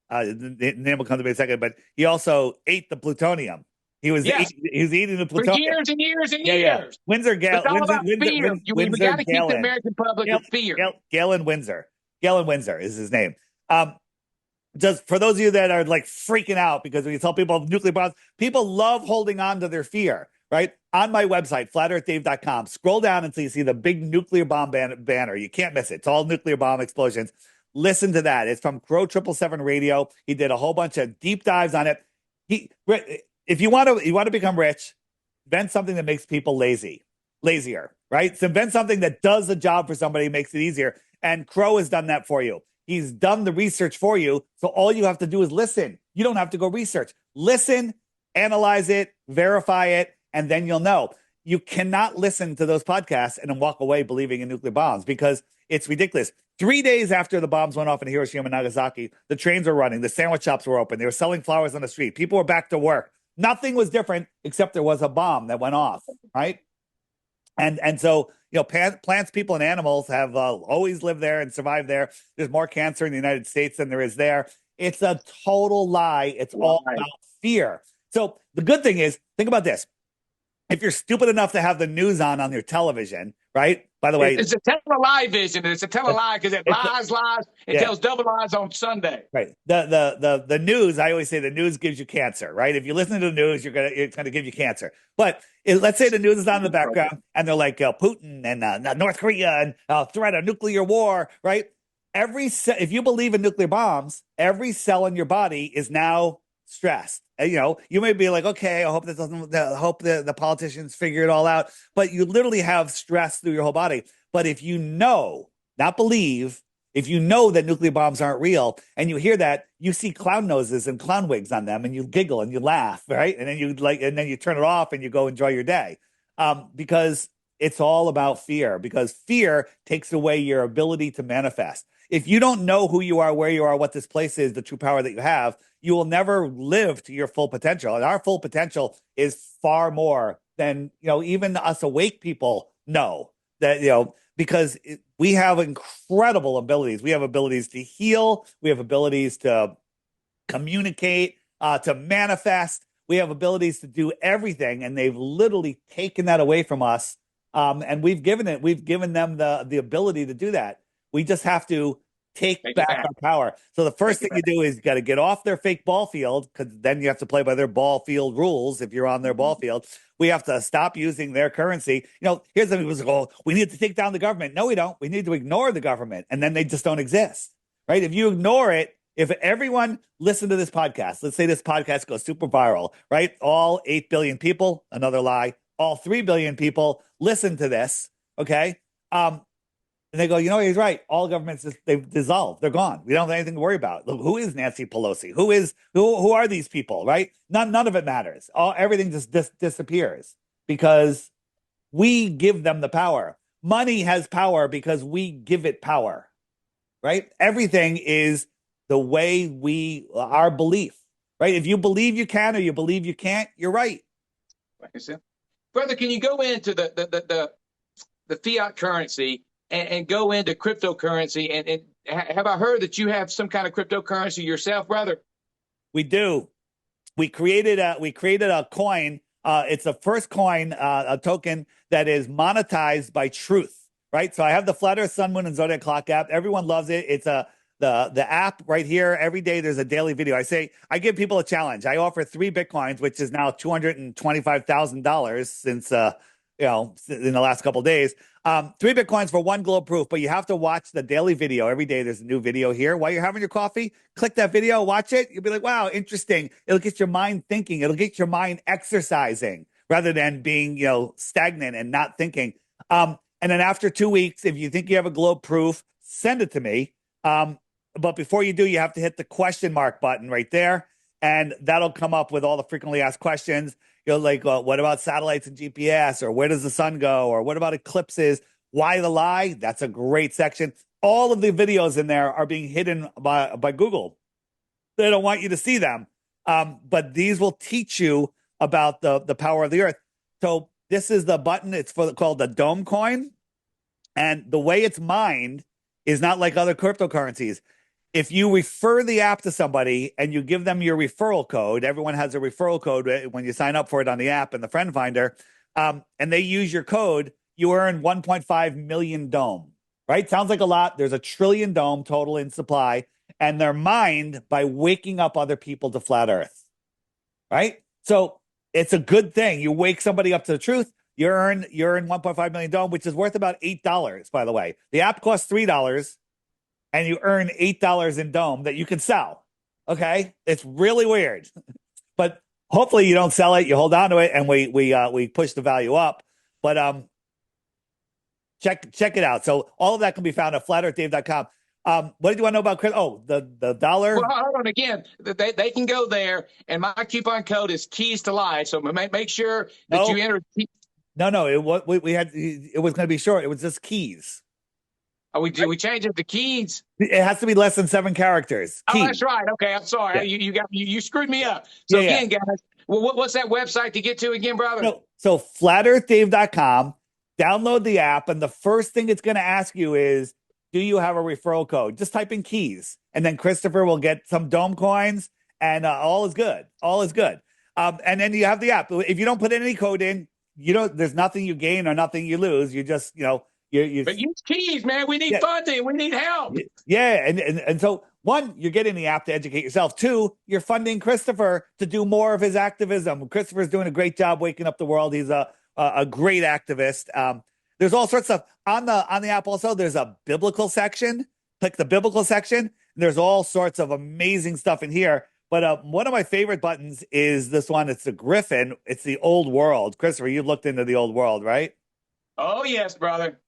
the name will come to me in a second, but he also ate the plutonium. He was eating the plutonium for years and years and years. Yeah. Windsor Galen. We got to keep the American public in fear. Galen Windsor. Galen Windsor is his name. Just for those of you that are like freaking out because when you tell people nuclear bombs, people love holding on to their fear, right? On my website, flatearthdave.com, scroll down until you see the big nuclear bomb banner. You can't miss it. It's all nuclear bomb explosions. Listen to that. It's from Crow 777 Radio. He did a whole bunch of deep dives on it. If you want to become rich, invent something that makes people lazier, right? So invent something that does the job for somebody, makes it easier. And Crow has done that for you. He's done the research for you. So all you have to do is listen. You don't have to go research. Listen, analyze it, verify it, and then you'll know. you cannot listen to those podcasts and then walk away believing in nuclear bombs because it's ridiculous. 3 days after the bombs went off in Hiroshima and Nagasaki, the trains were running, the sandwich shops were open, they were selling flowers on the street, people were back to work. Nothing was different except there was a bomb that went off, right? And so, plants, people, and animals have always lived there and survived there. There's more cancer in the United States than there is there. It's a total lie. It's all about fear. So the good thing is, think about this. If you're stupid enough to have the news on your television, right? By the way, it's a tele-lie vision. It's a tele-lie because it lies. It tells double lies on Sunday. Right. The news. I always say the news gives you cancer. Right. If you listen to the news, it's gonna give you cancer. But let's say the news is on in the background, and they're like Putin and North Korea and threat of nuclear war. Right. If you believe in nuclear bombs, every cell in your body is now stressed. And, you may be like, okay, I hope the politicians figure it all out. But you literally have stress through your whole body. But if you know, not believe, if you know that nuclear bombs aren't real, and you hear that, you see clown noses and clown wigs on them, and you giggle and you laugh, right? And then you turn it off and you go enjoy your day, because it's all about fear. Because fear takes away your ability to manifest. If you don't know who you are, where you are, what this place is, the true power that you have, you will never live to your full potential. And our full potential is far more than, even us awake people know that, because we have incredible abilities. We have abilities to heal. We have abilities to communicate, to manifest. We have abilities to do everything. And they've literally taken that away from us. And we've given them the ability to do that. We just have to take back our power. So the first thing you do is you got to get off their fake ball field, because then you have to play by their ball field rules if you're on their ball field. We have to stop using their currency. Here's the people go, we need to take down the government. No, we don't. We need to ignore the government, and then they just don't exist, right? If you ignore it, if everyone listened to this podcast, let's say this podcast goes super viral, right? All 8 billion people, another lie, all 3 billion people listen to this, okay? And they go, he's right. All governments, they've dissolved. They're gone. We don't have anything to worry about. Look, who is Nancy Pelosi? Who are these people, right? None of it matters. Everything just disappears because we give them the power. Money has power because we give it power, right? Everything is the way our belief, right? If you believe you can or you believe you can't, you're right. Like I said, brother, can you go into the fiat currency and go into cryptocurrency? And have I heard that you have some kind of cryptocurrency yourself, brother? We do. We created a coin. It's the first coin, a token that is monetized by truth, right? So I have the Flat Earth, Sun, Moon, and Zodiac Clock app. Everyone loves it. It's the app right here. Every day there's a daily video. I give people a challenge. I offer 3 Bitcoins, which is now $225,000 since in the last couple of days. 3 Bitcoins for 1 globe proof, but you have to watch the daily video. Every day there's a new video here. While you're having your coffee, click that video, watch it. You'll be like, wow, interesting. It'll get your mind thinking. It'll get your mind exercising rather than being, stagnant and not thinking. And then after 2 weeks, if you think you have a globe proof, send it to me. But before you do, you have to hit the question mark button right there. And that'll come up with all the frequently asked questions. What about satellites and GPS? Or where does the sun go? Or what about eclipses? Why the lie? That's a great section. All of the videos in there are being hidden by Google. They don't want you to see them. But these will teach you about the power of the earth. So this is the button. It's called the Dome coin. And the way it's mined is not like other cryptocurrencies. If you refer the app to somebody and you give them your referral code, everyone has a referral code when you sign up for it on the app and the friend finder, and they use your code, you earn 1.5 million Dome, right? Sounds like a lot. There's 1 trillion Dome total in supply, and they're mined by waking up other people to flat Earth, right? So it's a good thing. You wake somebody up to the truth, you earn 1.5 million Dome, which is worth about $8, by the way. The app costs $3. And you earn $8 in Dome that you can sell. Okay, it's really weird, but hopefully you don't sell it. You hold on to it, and we push the value up. But check it out. So all of that can be found at flatearthdave.com. What did you want to know about crypto? Oh, the dollar. Well, hold on again. They can go there, and my coupon code is Keys to Life. So make sure that you enter No, it was going to be short. It was just keys. Oh, we changed it to keys. It has to be less than 7 characters. Oh, Keys. that's right. Okay, I'm sorry. Yeah. You screwed me up. So Yeah. again, guys, what's that website to get to again, brother? So flatearthdave.com, download the app, and the first thing it's going to ask you is, do you have a referral code? Just type in keys, and then Christopher will get some dome coins, and all is good. All is good. And then you have the app. If you don't put any code in, there's nothing you gain or nothing you lose. You just, you But use keys, man. We need funding. We need help. Yeah, and so one, you're getting the app to educate yourself. Two, you're funding Christopher to do more of his activism. Christopher's doing a great job waking up the world. He's a great activist. There's all sorts of on the app. Also, there's a biblical section. Click the biblical section. And there's all sorts of amazing stuff in here. But one of my favorite buttons is this one. It's the Griffin. It's the old world. Christopher, you've looked into the old world, right? Oh yes, brother.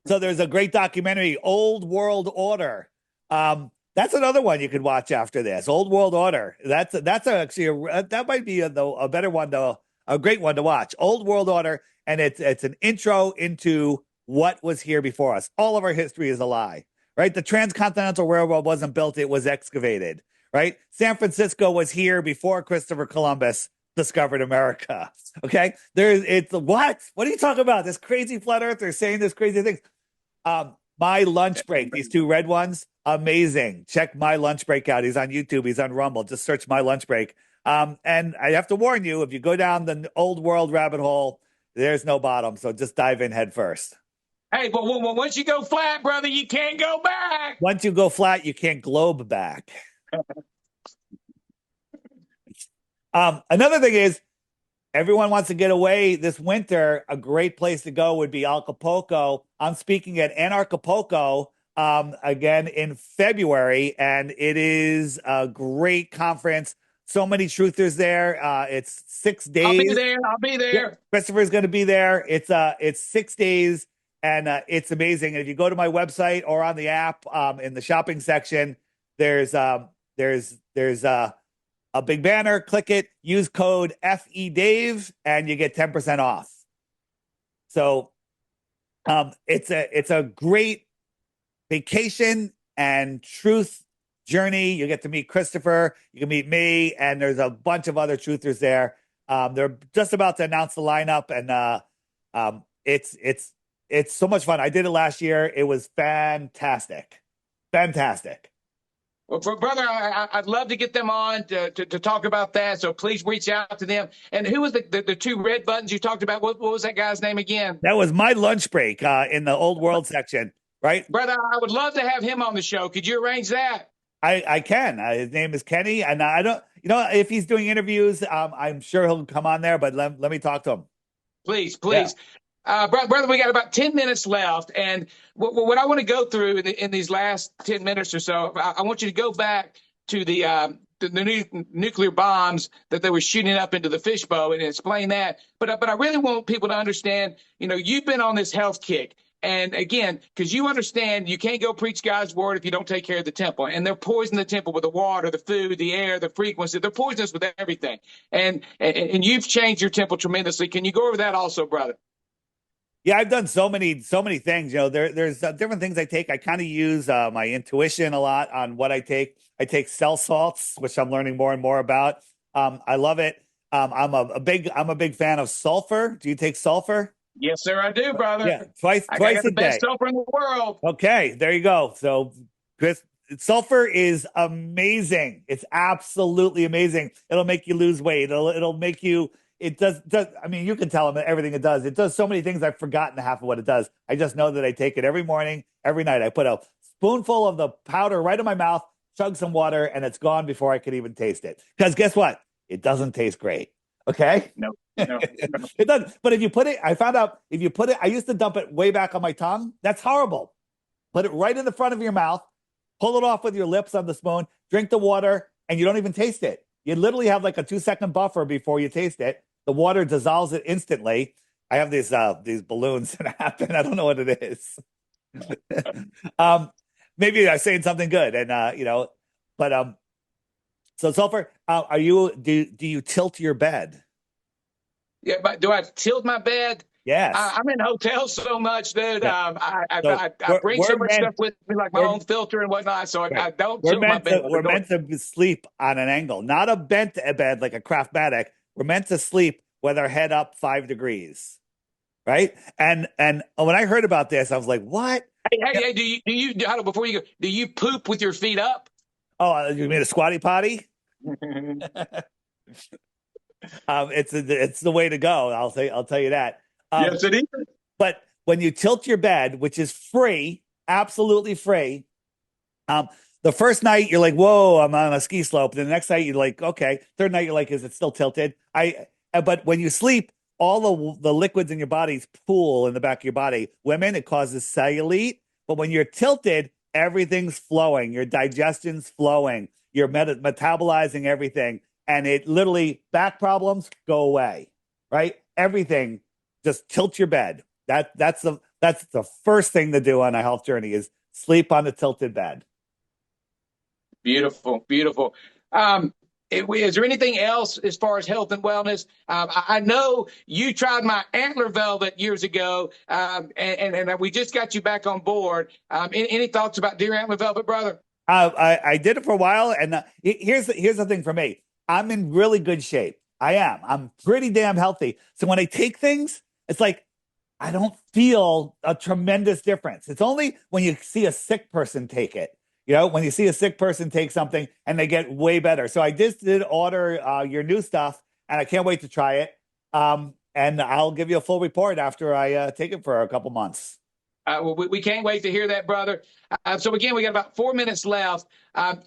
So there's a great documentary, Old World Order. That's another one you could watch after this. Old World Order. That's actually that might be a better one a great one to watch. Old World Order, and it's an intro into what was here before us. All of our history is a lie, right? The Transcontinental Railroad wasn't built; it was excavated, right? San Francisco was here before Christopher Columbus discovered America. Okay, it's what are you talking about? This crazy flat earther saying this crazy things. My lunch break, these two red ones, amazing. Check my lunch break out. He's on YouTube. He's on Rumble. Just search my lunch break. And I have to warn you, if you go down the old world rabbit hole, there's no bottom. So just dive in head first. Hey, but once you go flat, brother, you can't go back. Once you go flat, you can't globe back. Another thing is, everyone wants to get away this winter. A great place to go would be Acapulco. I'm speaking at Antarctica again in February, and it is a great conference. So many truthers there. It's 6 days. I'll be there. Yeah, Christopher's going to be there. It's 6 days, and it's amazing. And if you go to my website or on the app, in the shopping section, there's a big banner. Click it, use code FEDAVE, and you get 10% off. So it's a great vacation and truth journey. You get to meet Christopher, you can meet me, and there's a bunch of other truthers there. They're just about to announce the lineup, and it's so much fun. I did it last year. It was fantastic. Well, brother, I'd love to get them on to talk about that. So please reach out to them. And who was the two red buttons you talked about? What was that guy's name again? That was my lunch break in the old world section, right? Brother, I would love to have him on the show. Could you arrange that? I can. His name is Kenny, and I don't, if he's doing interviews, I'm sure he'll come on there, but let me talk to him. Please. Yeah. Brother, we got about 10 minutes left. And what I want to go through in these last 10 minutes or so, I want you to go back to the nuclear bombs that they were shooting up into the fishbowl and explain that. But I really want people to understand, you've been on this health kick. And again, because you understand you can't go preach God's word if you don't take care of the temple. And they're poisoning the temple with the water, the food, the air, the frequency. They're poisoning us with everything. And you've changed your temple tremendously. Can you go over that also, brother? Yeah, I've done so many things. There's different things I take. I kind of use my intuition a lot on what I take. I take cell salts, which I'm learning more and more about. I love it. I'm a big fan of sulfur. Do you take sulfur? Yes, sir, I do, brother. Yeah, twice I got a the day. best sulfur in the world. Okay, there you go. So, Chris, sulfur is amazing. It's absolutely amazing. It'll make you lose weight. It'll make you. It does. I mean, you can tell them everything it does. It does so many things. I've forgotten half of what it does. I just know that I take it every morning, every night. I put a spoonful of the powder right in my mouth, chug some water, and it's gone before I could even taste it. Because guess what? It doesn't taste great. Okay? No. It doesn't. But if you put it, I found out if you put it, I used to dump it way back on my tongue. That's horrible. Put it right in the front of your mouth, pull it off with your lips on the spoon, drink the water, and you don't even taste it. You literally have like a 2-second buffer before you taste it. The water dissolves it instantly. I have these balloons that happen. I don't know what it is. Maybe I'm saying something good, and but so sulfur. Do you tilt your bed? Yeah, but do I tilt my bed? Yes. I'm in hotels so much, dude. Yeah. So I bring so we're much meant stuff with me, like my we're own filter and whatnot. So right. I don't tilt my bed over We're door. meant to sleep on an angle, not a bent bed like a Craftmatic. We're meant to sleep with our head up 5 degrees, right? And when I heard about this, I was like, "What? Hey, hold on, before you go, do you poop with your feet up? Oh, you mean a squatty potty?" It's the way to go. I'll tell you that. Um, Yes, it is. but when you tilt your bed, which is free, absolutely free, the first night you're like, "Whoa, I'm on a ski slope." The next night you're like, "Okay." Third night you're like, "Is it still tilted?" But when you sleep, all the liquids in your bodies pool in the back of your body. Women, it causes cellulite, but when you're tilted, everything's flowing. Your digestion's flowing. You're metabolizing everything, and it literally back problems go away. Right? Everything. Just tilt your bed. That's the first thing to do on a health journey is sleep on a tilted bed. Beautiful, beautiful. Is there anything else as far as health and wellness? I know you tried my antler velvet years ago, and we just got you back on board. Any thoughts about deer antler velvet, brother? I did it for a while, and here's the thing for me. I'm in really good shape. I am. I'm pretty damn healthy. So when I take things, it's like I don't feel a tremendous difference. It's only when you see a sick person take it. When you see a sick person take something and they get way better. So I just did order your new stuff, and I can't wait to try it. And I'll give you a full report after I take it for a couple months. Well, we can't wait to hear that, brother. So again, we got about 4 minutes left.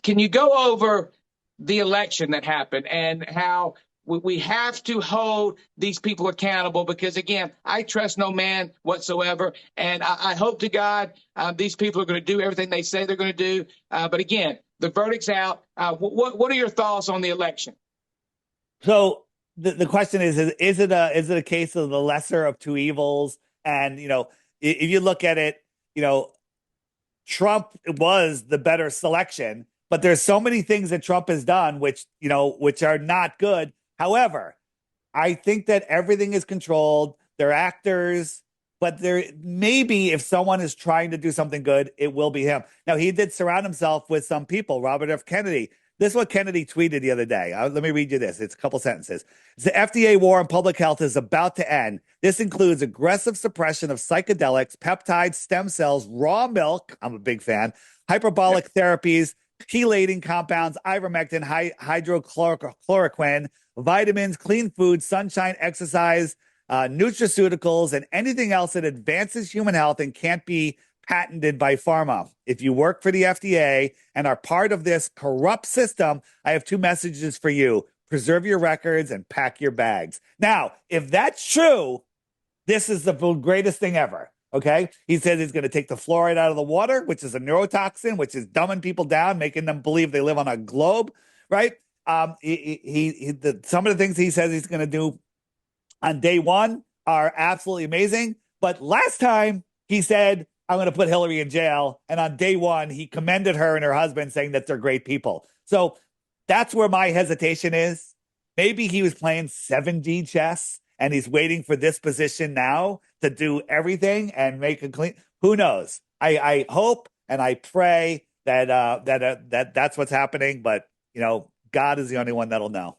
Can you go over the election that happened and how we have to hold these people accountable? Because again, I trust no man whatsoever, and I hope to God these people are going to do everything they say they're going to do. But again, the verdict's out. What are your thoughts on the election? So the question is it a case of the lesser of two evils? And if you look at it, you know, Trump was the better selection, but there's so many things that Trump has done which are not good. However, I think that everything is controlled. They're actors, but there maybe if someone is trying to do something good, it will be him. Now, he did surround himself with some people. Robert F. Kennedy. This is what Kennedy tweeted the other day. Let me read you this. It's a couple sentences. The FDA war on public health is about to end. This includes aggressive suppression of psychedelics, peptides, stem cells, raw milk. I'm a big fan. Hyperbolic therapies, chelating compounds, ivermectin, hydrochloroquine, vitamins, clean food, sunshine, exercise, nutraceuticals, and anything else that advances human health and can't be patented by pharma. If you work for the FDA and are part of this corrupt system, I have two messages for you. Preserve your records and pack your bags. Now, if that's true, this is the greatest thing ever. Okay. He says he's going to take the fluoride out of the water, which is a neurotoxin, which is dumbing people down, making them believe they live on a globe. Right. Some of the things he says he's going to do on day one are absolutely amazing. But last time he said, I'm going to put Hillary in jail. And on day one, he commended her and her husband, saying that they're great people. So that's where my hesitation is. Maybe he was playing 7D chess and he's waiting for this position now to do everything and make a clean. Who knows? I hope and I pray that that's what's happening. But, God is the only one that'll know.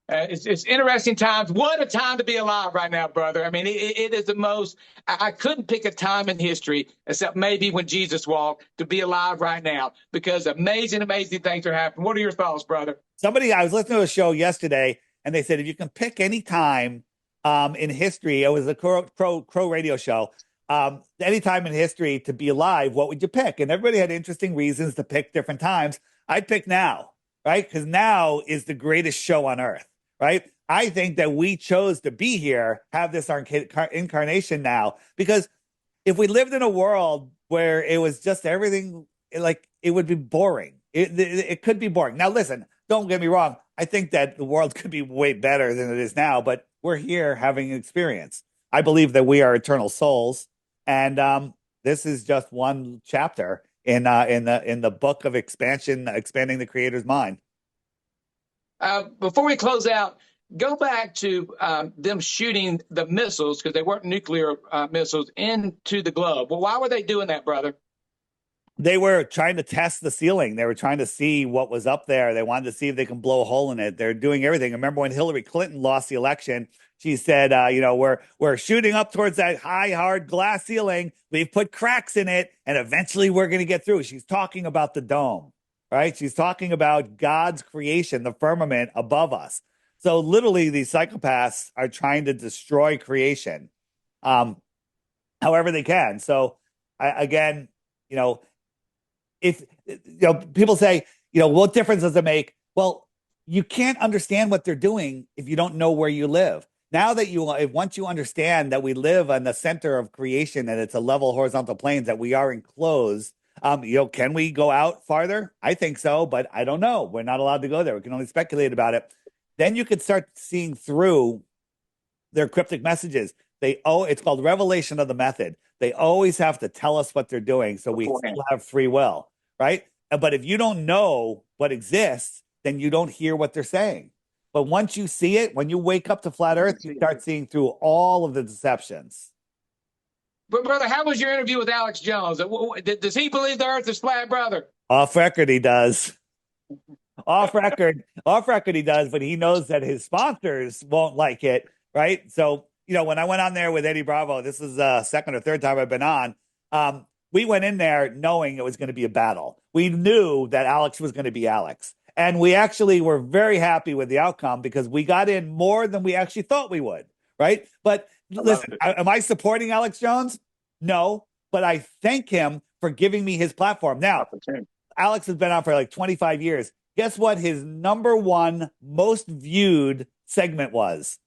It's interesting times. What a time to be alive right now, brother. I mean, it is the most. I couldn't pick a time in history, except maybe when Jesus walked, to be alive right now, because amazing, amazing things are happening. What are your thoughts, brother? I was listening to a show yesterday, and they said if you can pick any time in history, it was a crow radio show. Any time in history to be alive, what would you pick? And everybody had interesting reasons to pick different times. I'd pick now, right? Because now is the greatest show on earth. Right? I think that we chose to be here, have this incarnation now, because if we lived in a world where it was just everything, it would be boring. It could be boring. Now, listen, don't get me wrong. I think that the world could be way better than it is now, but we're here having an experience. I believe that we are eternal souls, and this is just one chapter in the book of expanding the Creator's mind. Before we close out, Go back to them shooting the missiles, because they weren't nuclear missiles, into the globe. Well, why were they doing that, brother? They were trying to test the ceiling. They were trying to see what was up there. They wanted to see if they can blow a hole in it. They're doing everything. Remember when Hillary Clinton lost the election? She said, we're shooting up towards that high, hard glass ceiling. We've put cracks in it, and eventually we're going to get through. She's talking about the dome, right? She's talking about God's creation, the firmament above us. So literally, these psychopaths are trying to destroy creation, however they can. So again, if people say, what difference does it make? Well, you can't understand what they're doing if you don't know where you live. Now that once you understand that we live on the center of creation and it's a level horizontal planes, that we are enclosed, can we go out farther? I think so, but I don't know. We're not allowed to go there. We can only speculate about it. Then you could start seeing through their cryptic messages. It's called revelation of the method. They always have to tell us what they're doing, so we still have free will, right? But if you don't know what exists, then you don't hear what they're saying. But once you see it, when you wake up to flat Earth, you start seeing through all of the deceptions. But brother, how was your interview with Alex Jones? Does he believe the Earth is flat, brother? Off record, he does. Off record, he does, but he knows that his sponsors won't like it, right? So, when I went on there with Eddie Bravo, this is the second or third time I've been on. We went in there knowing it was going to be a battle. We knew that Alex was going to be Alex. And we actually were very happy with the outcome because we got in more than we actually thought we would, right? But listen, am I supporting Alex Jones? No, but I thank him for giving me his platform. Now, Alex has been on for like 25 years. Guess what his number one most viewed segment was?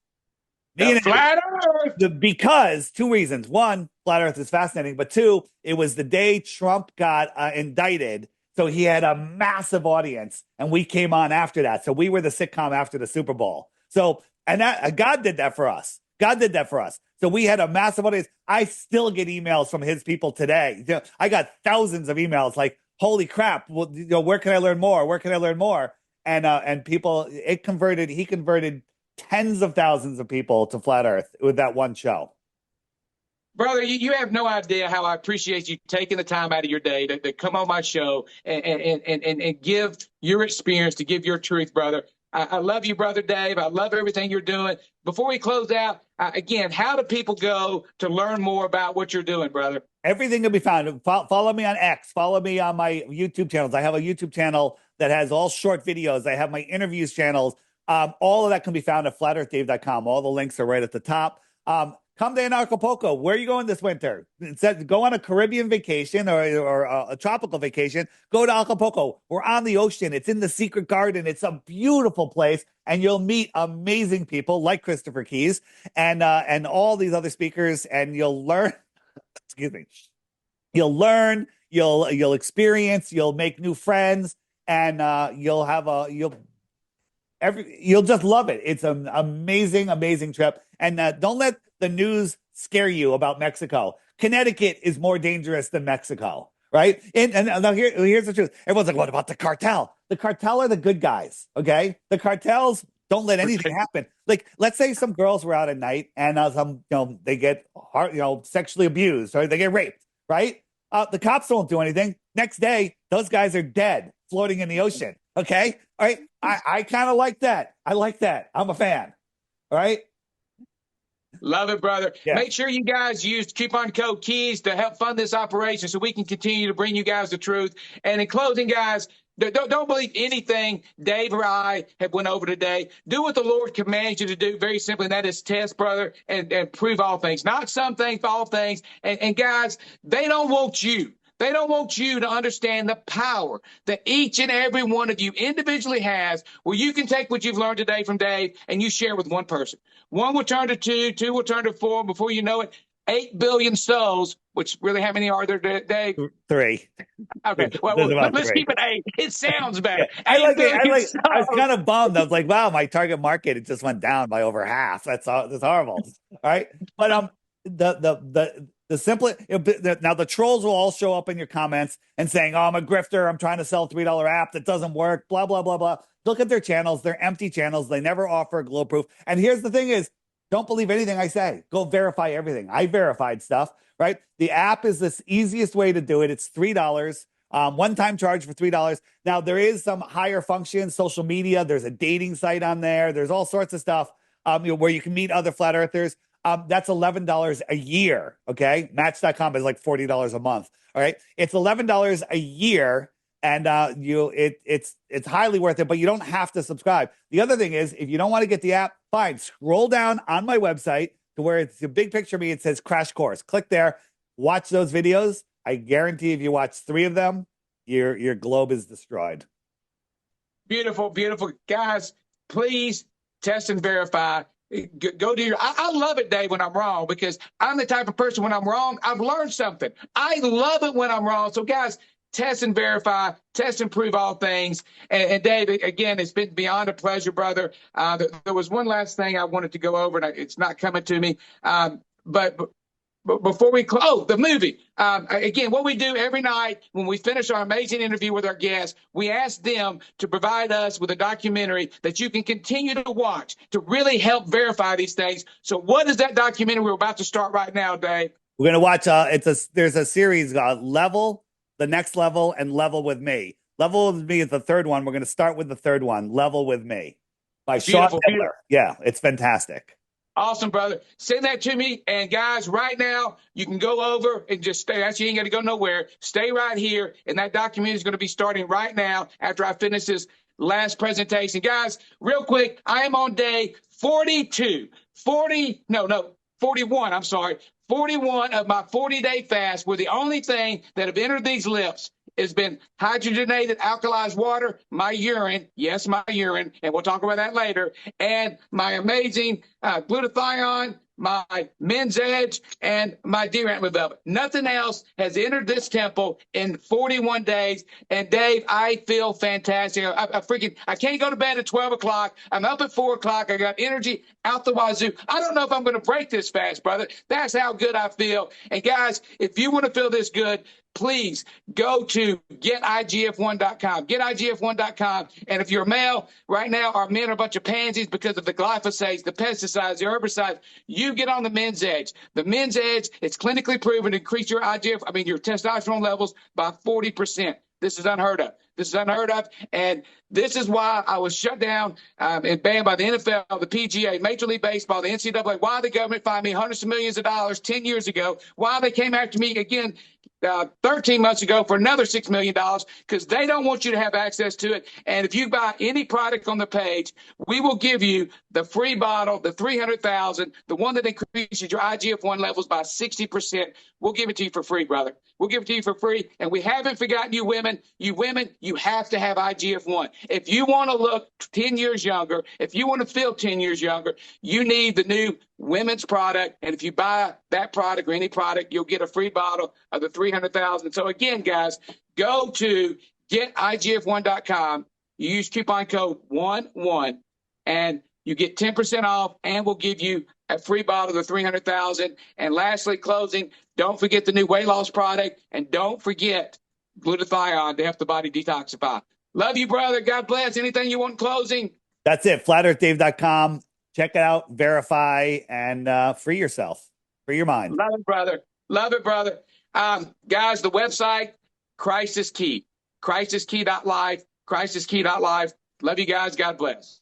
Flat Earth. Because two reasons. One, flat Earth is fascinating. But two, it was the day Trump got indicted. So he had a massive audience, and we came on after that. So we were the sitcom after the Super Bowl. So, and that God did that for us. God did that for us. So we had a massive audience. I still get emails from his people today. I got thousands of emails like, holy crap, well, where can I learn more? Where can I learn more? And people, he converted tens of thousands of people to flat Earth with that one show. Brother, you have no idea how I appreciate you taking the time out of your day to come on my show and give your experience, to give your truth, brother. I love you, Brother Dave. I love everything you're doing. Before we close out, again, how do people go to learn more about what you're doing, brother? Everything can be found. Follow me on X. Follow me on my YouTube channels. I have a YouTube channel that has all short videos. I have my interviews channels. All of that can be found at flatearthdave.com. All the links are right at the top. Come to Acapulco. Where are you going this winter? It says go on a Caribbean vacation or a tropical vacation. Go to Acapulco. We're on the ocean. It's in the Secret Garden. It's a beautiful place, and you'll meet amazing people like Christopher Keys and all these other speakers, and you'll learn. Excuse me. You'll learn. You'll experience. You'll make new friends, and you'll just love it. It's an amazing, amazing trip. And don't let the news scare you about Mexico. Connecticut is more dangerous than Mexico, right? And now here's the truth. Everyone's like, what about the cartel? The cartel are the good guys, okay? The cartels don't let anything happen. Like, let's say some girls were out at night and they get sexually abused or they get raped, right? The cops don't do anything. Next day, those guys are dead, floating in the ocean. Okay. All right. I kind of like that. I like that. I'm a fan. All right. Love it, brother. Yeah. Make sure you guys use coupon code KEYS to help fund this operation so we can continue to bring you guys the truth. And in closing, guys, don't believe anything Dave or I have went over today. Do what the Lord commands you to do, very simply, and that is test, brother, and prove all things. Not some things, all things. And guys, they don't want you. They don't want you to understand the power that each and every one of you individually has, where you can take what you've learned today from Dave and you share with one person. One will turn to two, two will turn to four. Before you know it, 8 billion souls, which really, how many are there, Dave? 3. Okay, well, let's keep it 8. It sounds better. Yeah. I was kind of bummed. I was like, wow, my target market, it just went down by over half. That's horrible. All right. But Now the trolls will all show up in your comments and saying, "Oh, I'm a grifter. I'm trying to sell a $3 app that doesn't work." Blah blah blah blah. Look at their channels. They're empty channels. They never offer glow proof. And here's the thing: is don't believe anything I say. Go verify everything. I verified stuff. Right? The app is the easiest way to do it. It's $3. One-time charge for $3. Now there is some higher function, social media. There's a dating site on there. There's all sorts of stuff where you can meet other flat earthers. That's $11 a year. Okay. Match.com is like $40 a month. All right. It's $11 a year. And it's highly worth it, but you don't have to subscribe. The other thing is, if you don't want to get the app, fine. Scroll down on my website to where it's a big picture of me. It says Crash Course. Click there. Watch those videos. I guarantee if you watch 3 of them, your globe is destroyed. Beautiful, beautiful. Guys, please test and verify. Go to your, I love it, Dave, when I'm wrong, because I'm the type of person when I'm wrong, I've learned something. I love it when I'm wrong. So guys, test and verify, test and prove all things. And Dave, again, it's been beyond a pleasure, brother. There was one last thing I wanted to go over, and it's not coming to me. But before we close, the movie. Again, what we do every night when we finish our amazing interview with our guests, we ask them to provide us with a documentary that you can continue to watch to really help verify these things. So what is that documentary we're about to start right now, Dave? We're going to watch, there's a series called Level, The Next Level, and Level with Me. Level with Me is the third one. We're going to start with the third one, Level with Me, by Sean Miller. Yeah, it's fantastic. Awesome, brother. Send that to me. And guys, right now, you can go over and just stay. Actually, you ain't got to go nowhere. Stay right here. And that documentary is going to be starting right now after I finish this last presentation. Guys, real quick, I am on day 41. I'm sorry. 41 of my 40-day fast, where the only thing that have entered these lips has been hydrogenated alkalized water, my urine, yes, my urine, and we'll talk about that later, and my amazing glutathione, my Men's Edge, and my DRAM velvet. Nothing else has entered this temple in 41 days. And Dave, I feel fantastic. I can't go to bed at 12 o'clock. I'm up at 4 o'clock. I got energy out the wazoo. I don't know if I'm going to break this fast, brother. That's how good I feel. And guys, if you want to feel this good, please go to getigf1.com. Getigf1.com. And if you're a male, right now our men are a bunch of pansies because of the glyphosates, the pesticides, the herbicides. You get on the Men's Edge. The Men's Edge, it's clinically proven to increase your your testosterone levels by 40%. This is unheard of. This is unheard of. And this is why I was shut down and banned by the NFL, the PGA, Major League Baseball, the NCAA, why the government fined me hundreds of millions of dollars 10 years ago, why they came after me again 13 months ago for another $6 million, because they don't want you to have access to it. And if you buy any product on the page, we will give you the free bottle, the 300,000, the one that increases your IGF-1 levels by 60%. We'll give it to you for free, brother. We'll give it to you for free. And we haven't forgotten you women. You women, you have to have IGF-1. If you want to look 10 years younger, if you want to feel 10 years younger, you need the new women's product. And if you buy that product or any product, you'll get a free bottle of the 300,000. So again, guys, go to getigf1.com. You use coupon code 11 and you get 10% off, and we'll give you a free bottle of the 300,000. And lastly, closing, don't forget the new weight loss product, and don't forget glutathione to help the body detoxify. Love you, brother. God bless. Anything you want in closing? That's it. FlatEarthDave.com. Check it out, verify, and free yourself. Free your mind. Love it, brother. Love it, brother. Guys, the website, Christ is Key. ChristIsKey.life. ChristIsKey.life. Love you guys. God bless.